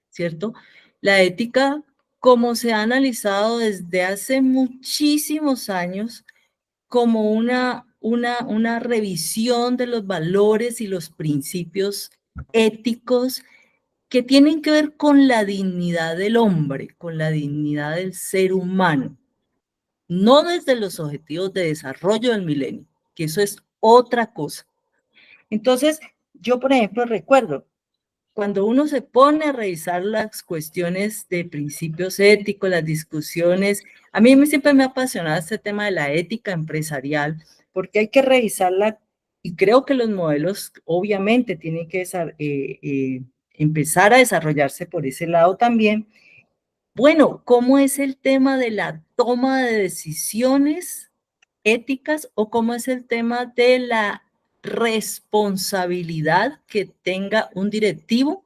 ¿cierto? La ética, como se ha analizado desde hace muchísimos años, como una revisión de los valores y los principios éticos que tienen que ver con la dignidad del hombre, con la dignidad del ser humano, no desde los objetivos de desarrollo del milenio, que eso es otra cosa. Entonces, yo, por ejemplo, recuerdo, cuando uno se pone a revisar las cuestiones de principios éticos, las discusiones, a mí siempre me ha apasionado este tema de la ética empresarial, porque hay que revisarla y creo que los modelos obviamente tienen que empezar a desarrollarse por ese lado también. Bueno, ¿cómo es el tema de la toma de decisiones éticas o cómo es el tema de la responsabilidad que tenga un directivo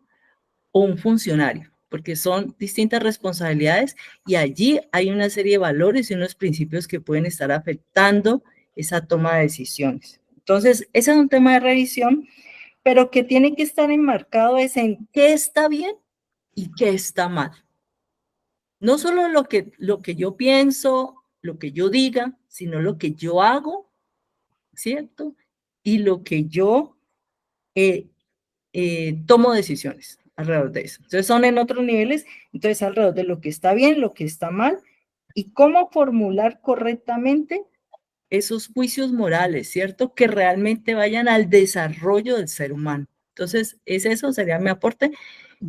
o un funcionario? Porque son distintas responsabilidades y allí hay una serie de valores y unos principios que pueden estar afectando esa toma de decisiones. Entonces, ese es un tema de revisión, pero que tiene que estar enmarcado es en qué está bien y qué está mal. No solo lo que yo pienso, lo que yo diga, sino lo que yo hago, ¿cierto? Y lo que yo tomo decisiones alrededor de eso. Entonces son en otros niveles, entonces alrededor de lo que está bien, lo que está mal, y cómo formular correctamente esos juicios morales, ¿cierto? Que realmente vayan al desarrollo del ser humano. Entonces, eso sería mi aporte.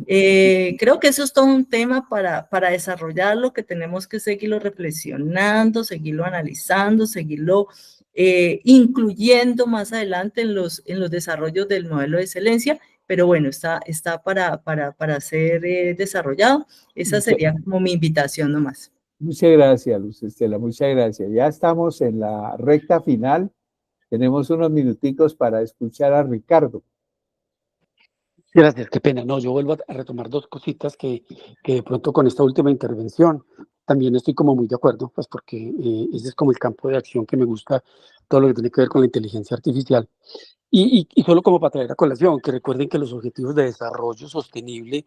Creo que eso es todo un tema para desarrollarlo, que tenemos que seguirlo reflexionando, seguirlo analizando, seguirlo incluyendo más adelante en los desarrollos del modelo de excelencia, pero bueno, está para ser desarrollado. Esa sería como mi invitación nomás. Muchas gracias, Luz Estela, muchas gracias. Ya estamos en la recta final. Tenemos unos minuticos para escuchar a Ricardo. Gracias, qué pena. No, yo vuelvo a retomar dos cositas que de pronto con esta última intervención también estoy como muy de acuerdo, pues porque ese es como el campo de acción que me gusta, todo lo que tiene que ver con la inteligencia artificial. Y solo como para traer a colación, que recuerden que los objetivos de desarrollo sostenible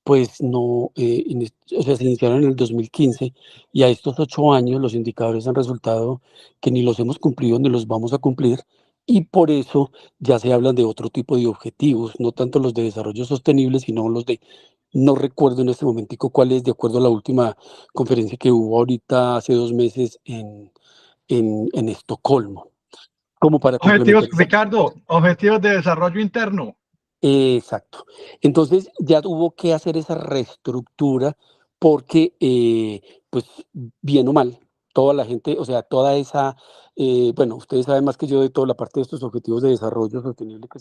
pues no, o sea, se iniciaron en el 2015 y a estos 8 años los indicadores han resultado que ni los hemos cumplido ni los vamos a cumplir y por eso ya se hablan de otro tipo de objetivos, no tanto los de desarrollo sostenible, sino los de, no recuerdo en este momentico cuál es, de acuerdo a la última conferencia que hubo ahorita hace 2 meses en Estocolmo, como para Objetivos, complementar. Ricardo, objetivos de desarrollo interno. Exacto. Entonces ya hubo que hacer esa reestructura porque, pues, bien o mal, toda la gente, o sea, toda esa, bueno, ustedes saben más que yo de toda la parte de estos objetivos de desarrollo sostenible que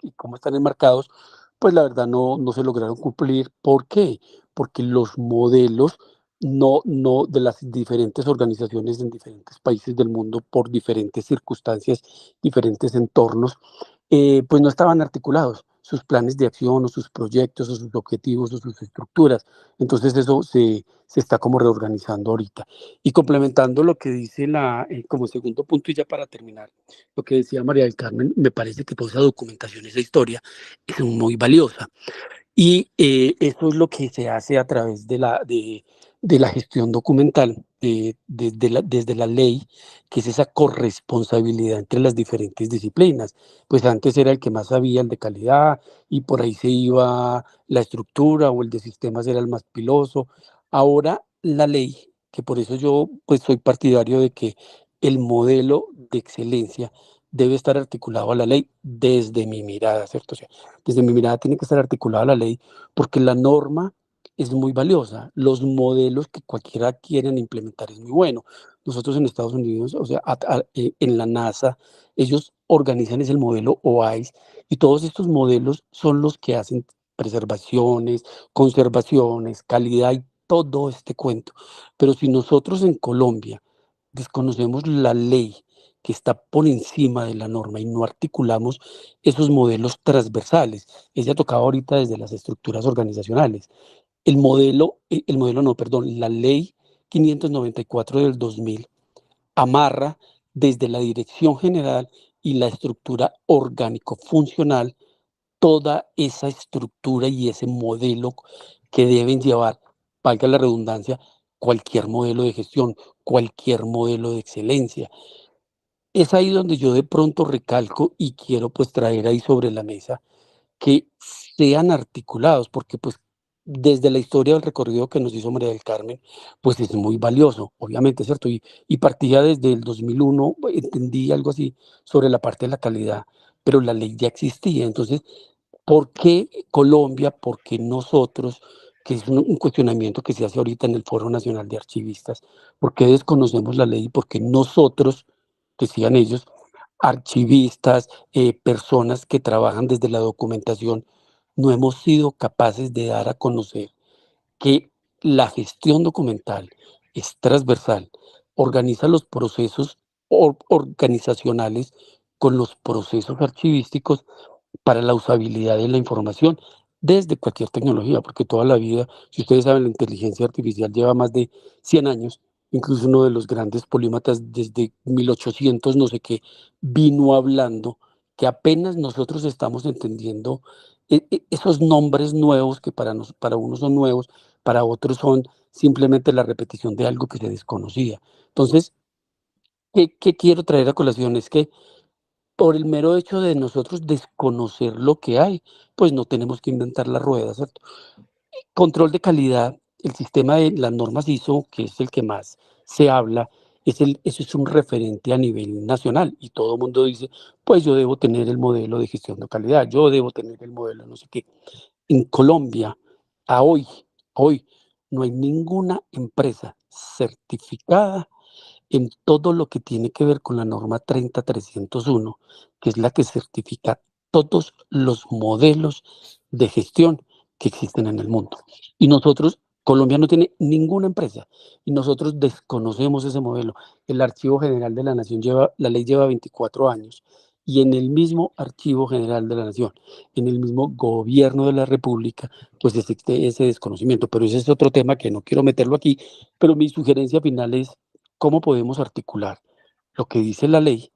y cómo están enmarcados, pues la verdad no se lograron cumplir. ¿Por qué? Porque los modelos no de las diferentes organizaciones en diferentes países del mundo por diferentes circunstancias, diferentes entornos, pues no estaban articulados. sus planes de acción o sus proyectos o sus objetivos o sus estructuras. Entonces eso se está como reorganizando ahorita. Y complementando lo que dice como segundo punto y ya para terminar, lo que decía María del Carmen, me parece que toda esa documentación, esa historia es muy valiosa. Y eso es lo que se hace a través de la gestión documental, desde la ley, que es esa corresponsabilidad entre las diferentes disciplinas. Pues antes era el que más sabía, el de calidad, y por ahí se iba la estructura, o el de sistemas era el más piloso. Ahora la ley, que por eso yo pues soy partidario de que el modelo de excelencia debe estar articulado a la ley desde mi mirada, ¿cierto? O sea, desde mi mirada tiene que estar articulada la ley, porque la norma es muy valiosa. Los modelos que cualquiera quieren implementar es muy bueno. Nosotros en Estados Unidos, o sea, en la NASA, ellos organizan ese modelo OISE, y todos estos modelos son los que hacen preservaciones, conservaciones, calidad y todo este cuento. Pero si nosotros en Colombia desconocemos la ley que está por encima de la norma y no articulamos esos modelos transversales, ella tocaba ahorita desde las estructuras organizacionales. La ley 594 del 2000 amarra desde la dirección general y la estructura orgánico-funcional toda esa estructura y ese modelo que deben llevar, valga la redundancia, cualquier modelo de gestión, cualquier modelo de excelencia. Es ahí donde yo de pronto recalco y quiero pues traer ahí sobre la mesa que sean articulados, porque pues desde la historia del recorrido que nos hizo María del Carmen, pues es muy valioso, obviamente, ¿cierto? Y partía desde el 2001, entendí algo así sobre la parte de la calidad, pero la ley ya existía. Entonces, ¿por qué Colombia? ¿Por qué nosotros? Que es un cuestionamiento que se hace ahorita en el Foro Nacional de Archivistas. ¿Por qué desconocemos la ley? Porque nosotros, decían ellos, archivistas, personas que trabajan desde la documentación, no hemos sido capaces de dar a conocer que la gestión documental es transversal, organiza los procesos organizacionales con los procesos archivísticos para la usabilidad de la información desde cualquier tecnología, porque toda la vida, si ustedes saben, la inteligencia artificial lleva más de 100 años, incluso uno de los grandes polímatas desde 1800, no sé qué, vino hablando que apenas nosotros estamos entendiendo esos nombres nuevos que para unos son nuevos, para otros son simplemente la repetición de algo que se desconocía. Entonces, ¿qué quiero traer a colación? Es que por el mero hecho de nosotros desconocer lo que hay, pues no tenemos que inventar la rueda, ¿cierto? Control de calidad, el sistema de las normas ISO, que es el que más se habla, eso es un referente a nivel nacional, y todo el mundo dice, pues yo debo tener el modelo de gestión de calidad, yo debo tener el modelo no sé qué. En Colombia, hoy no hay ninguna empresa certificada en todo lo que tiene que ver con la norma 30301, que es la que certifica todos los modelos de gestión que existen en el mundo. Y nosotros, Colombia no tiene ninguna empresa, y nosotros desconocemos ese modelo. El Archivo General de la Nación la ley lleva 24 años, y en el mismo Archivo General de la Nación, en el mismo gobierno de la República, pues existe ese desconocimiento. Pero ese es otro tema que no quiero meterlo aquí, pero mi sugerencia final es cómo podemos articular lo que dice la ley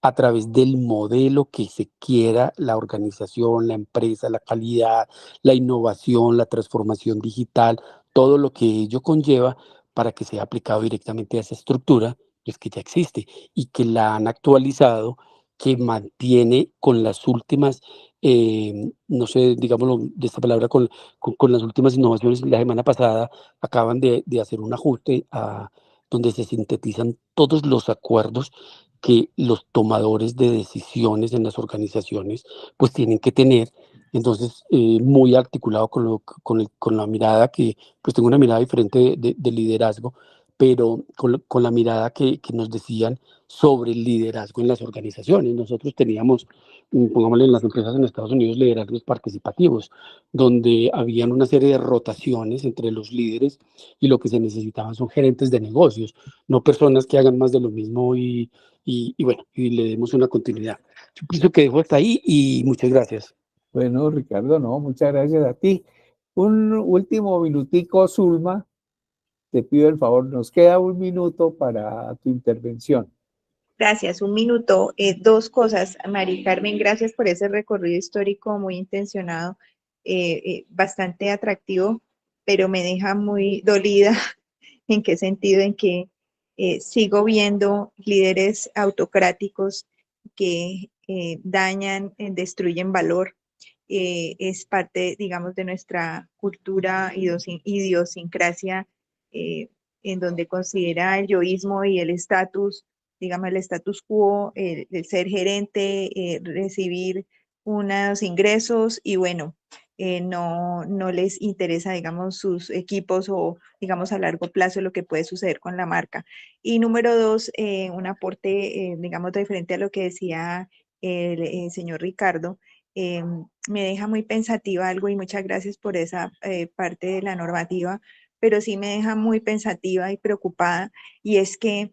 a través del modelo que se quiera la organización, la empresa, la calidad, la innovación, la transformación digital, todo lo que ello conlleva para que sea aplicado directamente a esa estructura, pues que ya existe y que la han actualizado, que mantiene con las últimas, no sé, digámoslo de esta palabra, con las últimas innovaciones. La semana pasada acaban de hacer un ajuste donde se sintetizan todos los acuerdos que los tomadores de decisiones en las organizaciones pues tienen que tener. Entonces, muy articulado con la mirada que, pues tengo una mirada diferente de liderazgo, pero con la mirada que nos decían sobre el liderazgo en las organizaciones. Nosotros teníamos, pongámosle, en las empresas en Estados Unidos, liderazgos participativos, donde habían una serie de rotaciones entre los líderes, y lo que se necesitaban son gerentes de negocios, no personas que hagan más de lo mismo y bueno, y le demos una continuidad. Yo pienso que dejo hasta ahí y muchas gracias. Bueno, Ricardo, no, muchas gracias a ti. Un último minutico, Zulma, te pido el favor, nos queda un minuto para tu intervención. Gracias, un minuto. Dos cosas, Mari Carmen, gracias por ese recorrido histórico muy intencionado, bastante atractivo, pero me deja muy dolida. ¿En qué sentido? En que sigo viendo líderes autocráticos que dañan, destruyen valor. Es parte, digamos, de nuestra cultura, idiosincrasia, en donde considera el yoísmo y el estatus, digamos, el status quo, el ser gerente, recibir unos ingresos y bueno, no les interesa, digamos, sus equipos o, digamos, a largo plazo lo que puede suceder con la marca. Y número dos, un aporte, digamos, diferente a lo que decía el señor Ricardo, me deja muy pensativa algo y muchas gracias por esa parte de la normativa, pero sí me deja muy pensativa y preocupada y es que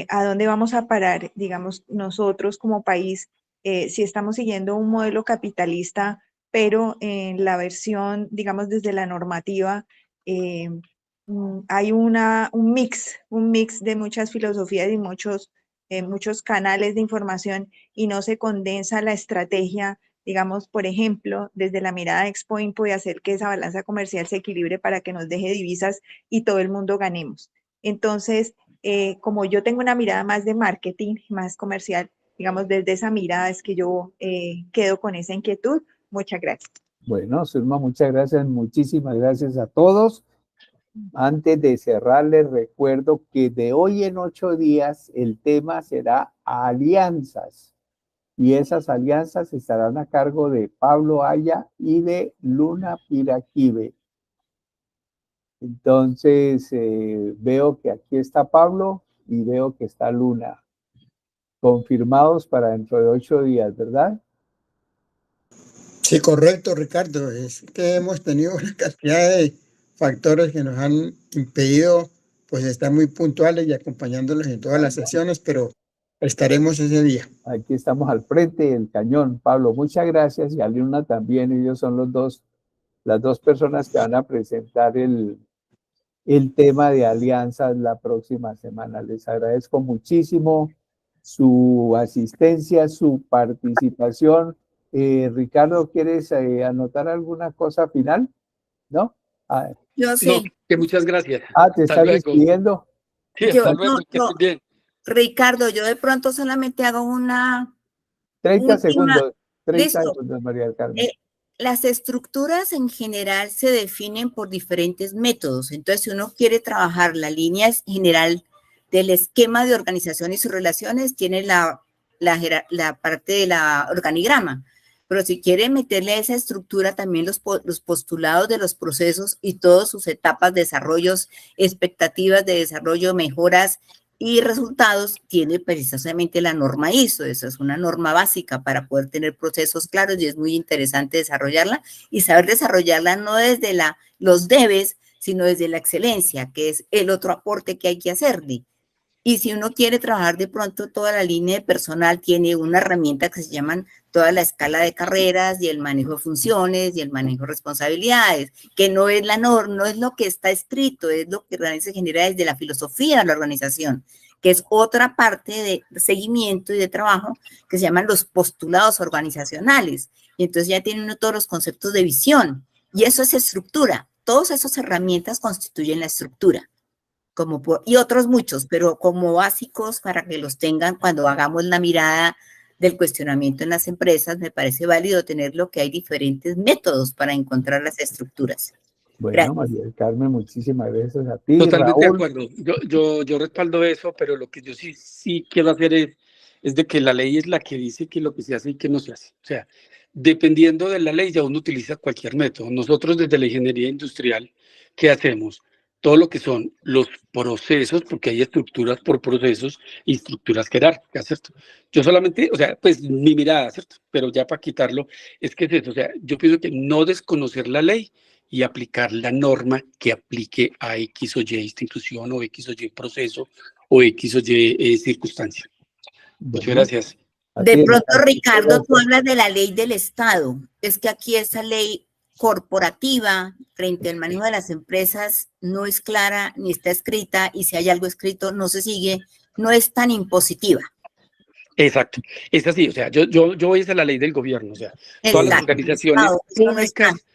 ¿a dónde vamos a parar, digamos, nosotros como país, si estamos siguiendo un modelo capitalista, pero en la versión, digamos, desde la normativa, hay un mix de muchas filosofías y muchos canales de información y no se condensa la estrategia, digamos, por ejemplo, desde la mirada de Expo Impo y hacer que esa balanza comercial se equilibre para que nos deje divisas y todo el mundo ganemos. Entonces, como yo tengo una mirada más de marketing, más comercial, digamos, desde esa mirada es que yo quedo con esa inquietud. Muchas gracias. Bueno, Zulma, muchas gracias, muchísimas gracias a todos. Antes de cerrar, les recuerdo que de hoy en 8 días el tema será alianzas. Y esas alianzas estarán a cargo de Pablo Aya y de Luna Piraquive. Entonces, veo que aquí está Pablo y veo que está Luna. Confirmados para dentro de 8 días, ¿verdad? Sí, correcto, Ricardo. Es que hemos tenido una cantidad de factores que nos han impedido pues estar muy puntuales y acompañándolos en todas las sesiones, pero estaremos ese día. Aquí estamos al frente del cañón. Pablo, muchas gracias, y a Luna también. Ellos son las dos personas que van a presentar el tema de alianzas la próxima semana. Les agradezco muchísimo su asistencia, su participación. Ricardo, ¿quieres anotar alguna cosa final? ¿No? Yo sí. No, que muchas gracias. ¿Te estás despidiendo? Sí, hasta luego, que estés bien. Ricardo, yo de pronto solamente hago una 30 segundos. 30 Listo. segundos, María del Carmen. Las estructuras en general se definen por diferentes métodos. Entonces, si uno quiere trabajar la línea general del esquema de organización y sus relaciones, tiene la parte de la organigrama. Pero si quiere meterle a esa estructura también los postulados de los procesos y todas sus etapas, desarrollos, expectativas de desarrollo, mejoras y resultados, tiene precisamente la norma ISO. Esa es una norma básica para poder tener procesos claros y es muy interesante desarrollarla y saber desarrollarla no desde los debes, sino desde la excelencia, que es el otro aporte que hay que hacerle. Y si uno quiere trabajar de pronto toda la línea de personal, tiene una herramienta que se llaman toda la escala de carreras y el manejo de funciones y el manejo de responsabilidades, que no es la norma, no es lo que está escrito, es lo que realmente se genera desde la filosofía de la organización, que es otra parte de seguimiento y de trabajo que se llaman los postulados organizacionales. Y entonces ya tiene uno todos los conceptos de visión y eso es estructura. Todas esas herramientas constituyen la estructura. Y otros muchos, pero como básicos para que los tengan cuando hagamos la mirada del cuestionamiento en las empresas, me parece válido tenerlo, que hay diferentes métodos para encontrar las estructuras. Bueno, Gracias. María del Carmen, muchísimas gracias a ti. Totalmente de Raúl. acuerdo. Yo respaldo eso, pero lo que yo sí quiero hacer es de que la ley es la que dice que lo que se hace y que no se hace. O sea, dependiendo de la ley, ya uno utiliza cualquier método. Nosotros desde la ingeniería industrial, ¿qué hacemos? Todo lo que son los procesos, porque hay estructuras por procesos y estructuras jerárquicas, ¿cierto? Yo solamente, o sea, pues mi mirada, ¿cierto? Pero ya para quitarlo, es que es eso, o sea, yo pienso que no desconocer la ley y aplicar la norma que aplique a X o Y institución o X o Y proceso o X o Y circunstancia. Muchas gracias. De Así es, pronto, así es, Ricardo, tú correcto. hablas de la ley del Estado. Es que aquí esa ley corporativa frente al manejo de las empresas no es clara ni está escrita, y si hay algo escrito no se sigue, no es tan impositiva. Exacto, es así, o sea, yo voy a la ley del gobierno, o sea, todas las Exacto, el organizaciones Estado, eso no está. públicas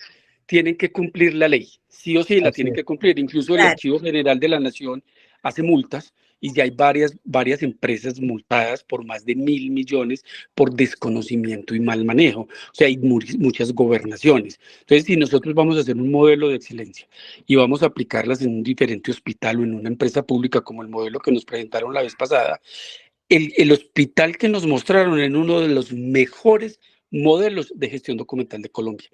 tienen que cumplir la ley, sí o sí la Así tienen es. que cumplir, incluso el Claro. Archivo General de la Nación hace multas y ya hay varias empresas multadas por más de 1.000 millones por desconocimiento y mal manejo, o sea, hay muchas gobernaciones. Entonces, si nosotros vamos a hacer un modelo de excelencia y vamos a aplicarlas en un diferente hospital o en una empresa pública como el modelo que nos presentaron la vez pasada, el hospital que nos mostraron en uno de los mejores modelos de gestión documental de Colombia.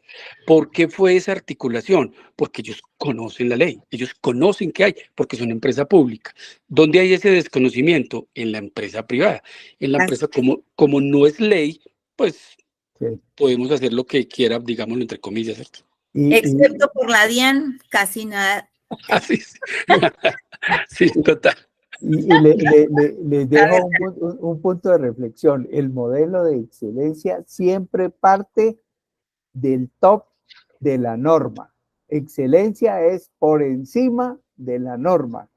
¿Por qué fue esa articulación? Porque ellos conocen la ley, ellos conocen qué hay, porque es una empresa pública. ¿Dónde hay ese desconocimiento? En la empresa privada. En la empresa, como no es ley, pues Sí. podemos hacer lo que quiera, digámoslo entre comillas, ¿cierto? Excepto por la DIAN, casi nada. Así es. Sí, total. Y les dejo un punto de reflexión. El modelo de excelencia siempre parte del top de la norma. Excelencia es por encima de la norma.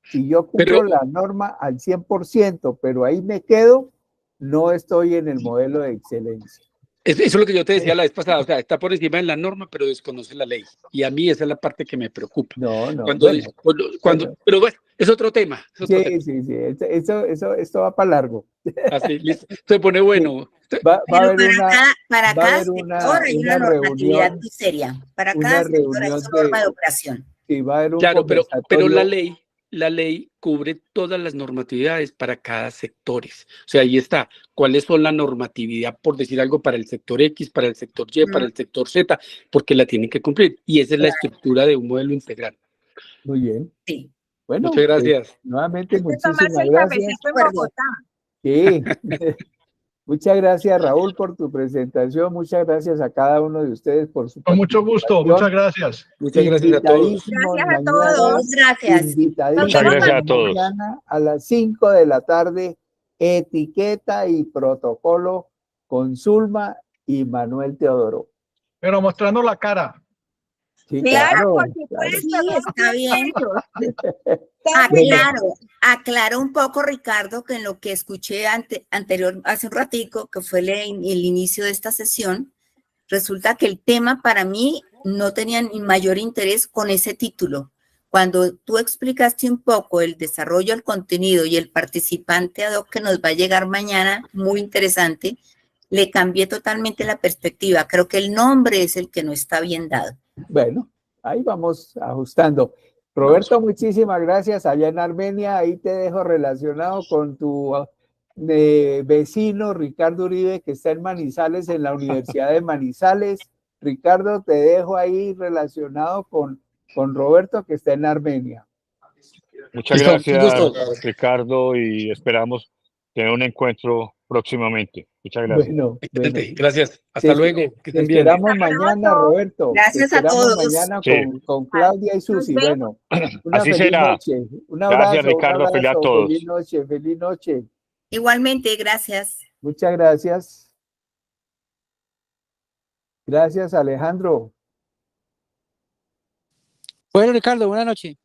Si yo cumplo la norma al 100%, pero ahí me quedo, no estoy en el modelo de excelencia. Eso es lo que yo te decía la vez pasada, o sea, está por encima de la norma, pero desconoce la ley. Y a mí esa es la parte que me preocupa. No, no, Bueno. Pero bueno, es otro tema. Sí. Esto va para largo. Así, listo. Se pone bueno. Va a haber para va a cada haber sector hay una normatividad reunión, muy seria. Para una cada sector hay reunión su norma de operación. Sí, va a haber un claro, pero conversatorio. la ley cubre todas las normatividades para cada sector. O sea, ahí está. ¿Cuáles son la normatividad, por decir algo, para el sector X, para el sector Y, para el sector Z? Porque la tienen que cumplir. Y esa es la estructura de un modelo integral. Muy bien. Sí. Bueno, muchas gracias. Nuevamente, Hay que muchísimas tomarse el gracias. cafecito en Bogotá. Sí. Muchas gracias, Raúl, por tu presentación. Muchas gracias a cada uno de ustedes por su Con mucho gusto, muchas gracias. Muchas gracias a todos. Invitadísimos Gracias a mañana, todos. Gracias. invitadísimos Muchas gracias a todos. mañana a las 5 de la tarde, etiqueta y protocolo con Zulma y Manuel Teodoro. Pero mostrando la cara. Sí, Claro, por claro. supuesto. Sí, no está bien. Bueno. Aclaro un poco, Ricardo, que en lo que escuché hace un ratico, que fue el inicio de esta sesión, resulta que el tema para mí no tenía ni mayor interés con ese título. Cuando tú explicaste un poco el desarrollo del contenido y el participante ad hoc que nos va a llegar mañana, muy interesante, le cambié totalmente la perspectiva. Creo que el nombre es el que no está bien dado. Bueno, ahí vamos ajustando. Roberto, muchísimas gracias. Allá en Armenia, ahí te dejo relacionado con tu vecino Ricardo Uribe, que está en Manizales, en la Universidad de Manizales. Ricardo, te dejo ahí relacionado con Roberto, que está en Armenia. Muchas Listo, gracias, Ricardo, y esperamos tener un encuentro próximamente. Muchas gracias. Bueno, excelente. Gracias. Hasta luego. Que te estén bien. esperamos mañana, Roberto. Gracias te a esperamos todos. mañana Sí. con Claudia y Susi. Nos Bueno, una Así feliz será. noche. Un Gracias, abrazo, Ricardo. Feliz a todos. feliz noche, feliz noche. Igualmente, gracias. Muchas gracias. Gracias, Alejandro. Bueno, Ricardo, buenas noches.